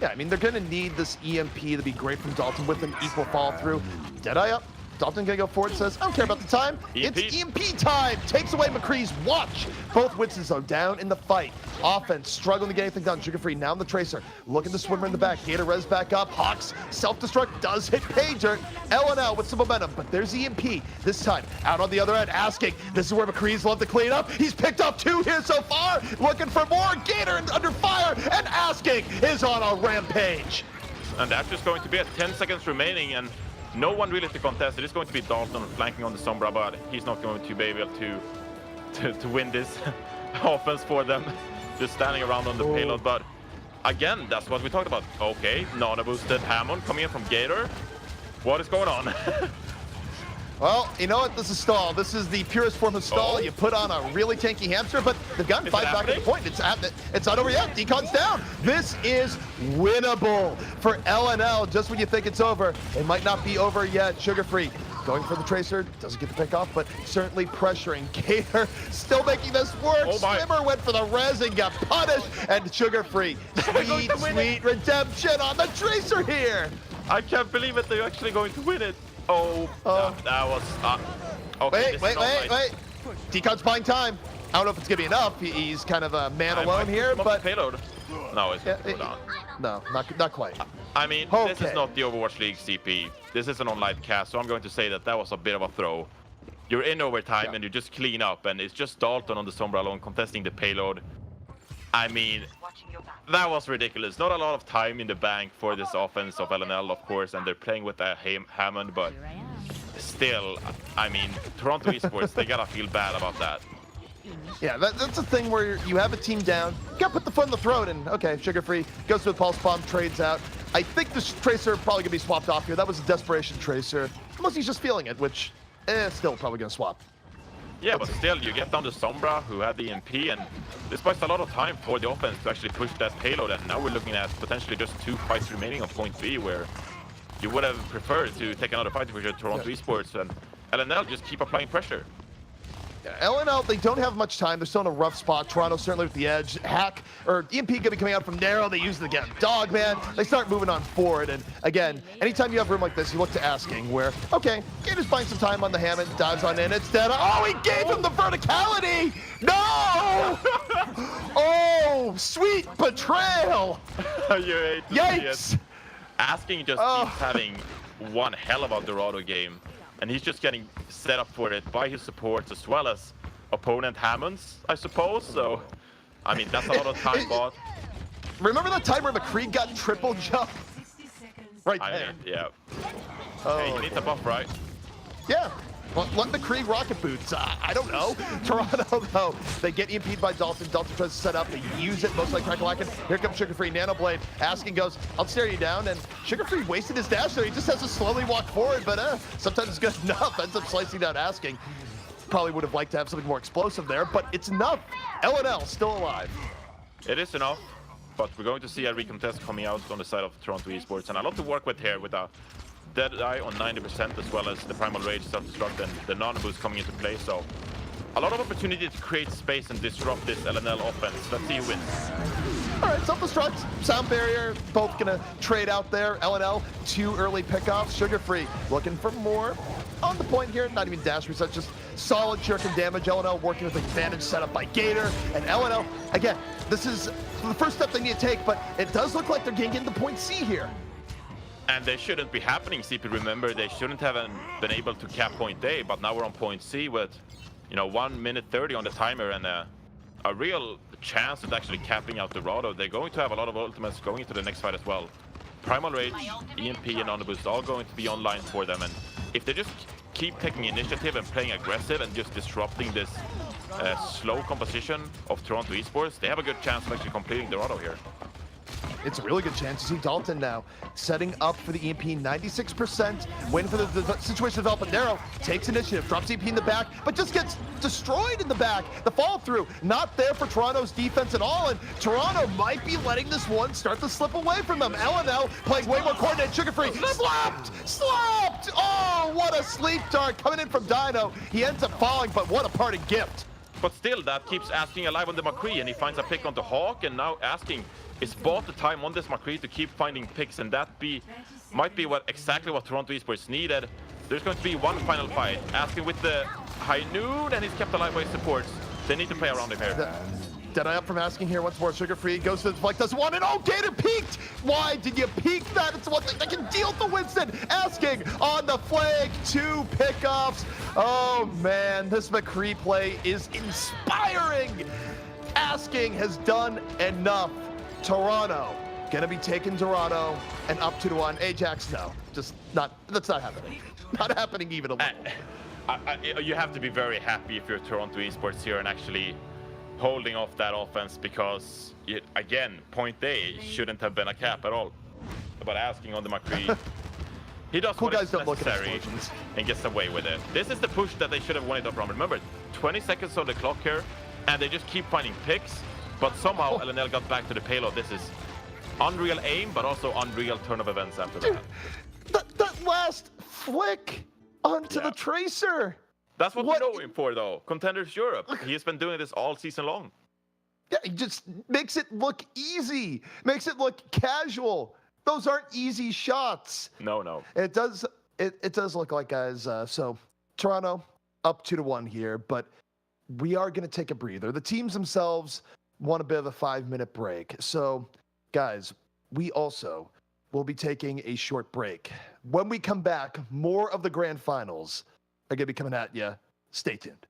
A: Yeah, I mean, they're going to need this EMP to be great from Dalton with an equal fall through. Deadeye up. Dalton gonna go forward, says, I don't care about the time.
B: EMP.
A: It's EMP time. Takes away McCree's watch. Both Winston's though down in the fight. Offense struggling to get anything done. Sugarfree now in the tracer. Looking to swimmer in the back. Gator res back up. Hawks self-destruct does hit Pager. LNL with some momentum, but there's EMP. This time out on the other end. Asking. This is where McCree's love to clean up. He's picked up 2 here so far. Looking for more. Gator under fire, and Asking is on a rampage.
B: And that's just going to be at 10 seconds remaining, and no one really to contest. It is going to be Dalton flanking on the Sombra, but he's not going to be able to win this offense for them. Just standing around on the payload. But again, that's what we talked about. Okay, nano boosted Hammond coming in from Gator. What is going on?
A: Well, you know what? This is stall. This is the purest form of stall.
B: Oh.
A: You put on a really tanky hamster, but they've gotten 5 back at the point. It's not over yet. Decon's down. This is winnable for LNL. Just when you think it's over, it might not be over yet. Sugarfree going for the tracer. Doesn't get the pick off, but certainly pressuring. Gator still making this work.
B: Oh my.
A: Swimmer went for the res and got punished. And Sugarfree, sweet redemption on the tracer here.
B: I can't believe it. They're actually going to win it. Oh, that was... okay,
A: Wait. Decon's buying time. I don't know if it's going to be enough. He's kind of a man alone here, but...
B: Payload. No, it's going to go down.
A: No, not quite.
B: I mean, this is not the Overwatch League CP. This is an online cast, so I'm going to say that was a bit of a throw. You're in overtime and you just clean up, and it's just Dalton on the Sombra alone contesting the payload. I mean, That was ridiculous. Not a lot of time in the bank for this offense of LNL, of course, and they're playing with Hammond, but still, I mean, Toronto Esports, they gotta feel bad about that.
A: Yeah, that's the thing where you have a team down, you gotta put the foot in the throat, and okay, Sugar Free goes to a Pulse Bomb, trades out. I think this Tracer probably gonna be swapped off here. That was a Desperation Tracer. Unless he's just feeling it, which, still probably gonna swap.
B: Yeah, but still, you get down to Sombra, who had the EMP, and this buys a lot of time for the offense to actually push that payload, and now we're looking at potentially just 2 fights remaining on point B, where you would have preferred to take another fight for Toronto Esports, and LNL just keep applying pressure.
A: LNL, they don't have much time. They're still in a rough spot. Toronto certainly with the edge. Hack, or EMP gonna be coming out from narrow. They use it again. Dogman, they start moving on forward. And again, anytime you have room like this, you look to asking where, okay, Gator's buying some time on the Hammond, dives on in instead. Oh, he gave him the verticality! No! Oh, sweet betrayal!
B: You hate to
A: Yikes!
B: see it. Asking just keeps having one hell of a Dorado game. And he's just getting set up for it by his supports as well as opponent Hammonds, I suppose. So, I mean, that's a lot of time bought.
A: Remember that time where McCree got triple jump? Right there.
B: Yeah.
A: Oh,
B: hey, he needs a buff, right?
A: Yeah. Let McCree rocket boots. I don't know. Toronto, though, they get EMP'd by Dalton. Dalton tries to set up. They use it, most like Crackalacken. Here comes Sugar Free. Nanoblade. Asking goes, I'll stare you down. And Sugar Free wasted his dash there. He just has to slowly walk forward, but sometimes it's good enough. Ends up slicing down Asking. Probably would have liked to have something more explosive there, but it's enough. LNL still alive.
B: It is enough, but we're going to see a recontest coming out on the side of Toronto Esports. And a lot to work with here with a Deadeye on 90%, as well as the Primal Rage, Self-Destruct, and the Nano-Boost coming into play. So a lot of opportunity to create space and disrupt this LNL offense. Let's see who wins.
A: All right, Self-Destruct, Sound Barrier, both gonna trade out there. LNL, 2 early pickoffs. Sugar Free looking for more on the point here. Not even dash reset, just solid shuriken damage. LNL working with advantage set up by Gator. And LNL, again, this is the first step they need to take, but it does look like they're getting into point C here.
B: And they shouldn't be happening, CP. Remember, they shouldn't have been able to cap point A, but now we're on point C with, 1 minute 30 on the timer and a real chance at actually capping out Dorado. They're going to have a lot of ultimates going into the next fight as well. Primal Rage, EMP, and Nano-Boost all going to be online for them. And if they just keep taking initiative and playing aggressive and just disrupting this slow composition of Toronto Esports, they have a good chance of actually completing Dorado here.
A: It's a really good chance to see Dalton now setting up for the EMP, 96%, waiting for the situation to develop. Narrow takes initiative, drops EMP in the back, but just gets destroyed in the back. The follow through, not there for Toronto's defense at all, and Toronto might be letting this one start to slip away from them. LNL playing way more coordinated, Sugar Free, slapped! Slapped! Oh, what a sleep dart coming in from Dino. He ends up falling, but what a parting gift.
B: But still, that keeps Asking alive on the McCree, and he finds a pick onto Hawk, and now Asking is bought the time on this McCree to keep finding picks, and that might be exactly what Toronto Esports needed. There's going to be one final fight. Asking with the high noon, and he's kept alive by his supports. They need to play around him here.
A: Deadeye up from Asking here once more. Sugar Free goes to the deflect, doesn't want it. Oh, Gator peeked! Why did you peek that? It's one thing that can deal to Winston. Asking on the flank, 2 pickoffs. Oh man, this McCree play is inspiring. Asking has done enough. Toronto gonna be taking Dorado and up 2-1. Ajax, no, just not. That's not happening. Not happening even a little.
B: You have to be very happy if you're Toronto Esports here and actually holding off that offense, because again, point A shouldn't have been a cap at all. But Asking on the McCree, he does
A: cool
B: what is necessary
A: explosions
B: and gets away with it. This is the push that they should have won it up from. Remember, 20 seconds on the clock here, and they just keep finding picks. But somehow LNL got back to the payload. This is unreal aim, but also unreal turn of events after that.
A: That last flick onto the Tracer.
B: That's what we know him for, though. Contenders Europe. He has been doing this all season long.
A: Yeah, he just makes it look easy. Makes it look casual. Those aren't easy shots.
B: No.
A: It does look like, guys. So Toronto up 2-1 here, but we are going to take a breather. The teams themselves want a bit of a 5-minute break. So, guys, we also will be taking a short break. When we come back, more of the grand finals are going to be coming at you. Stay tuned.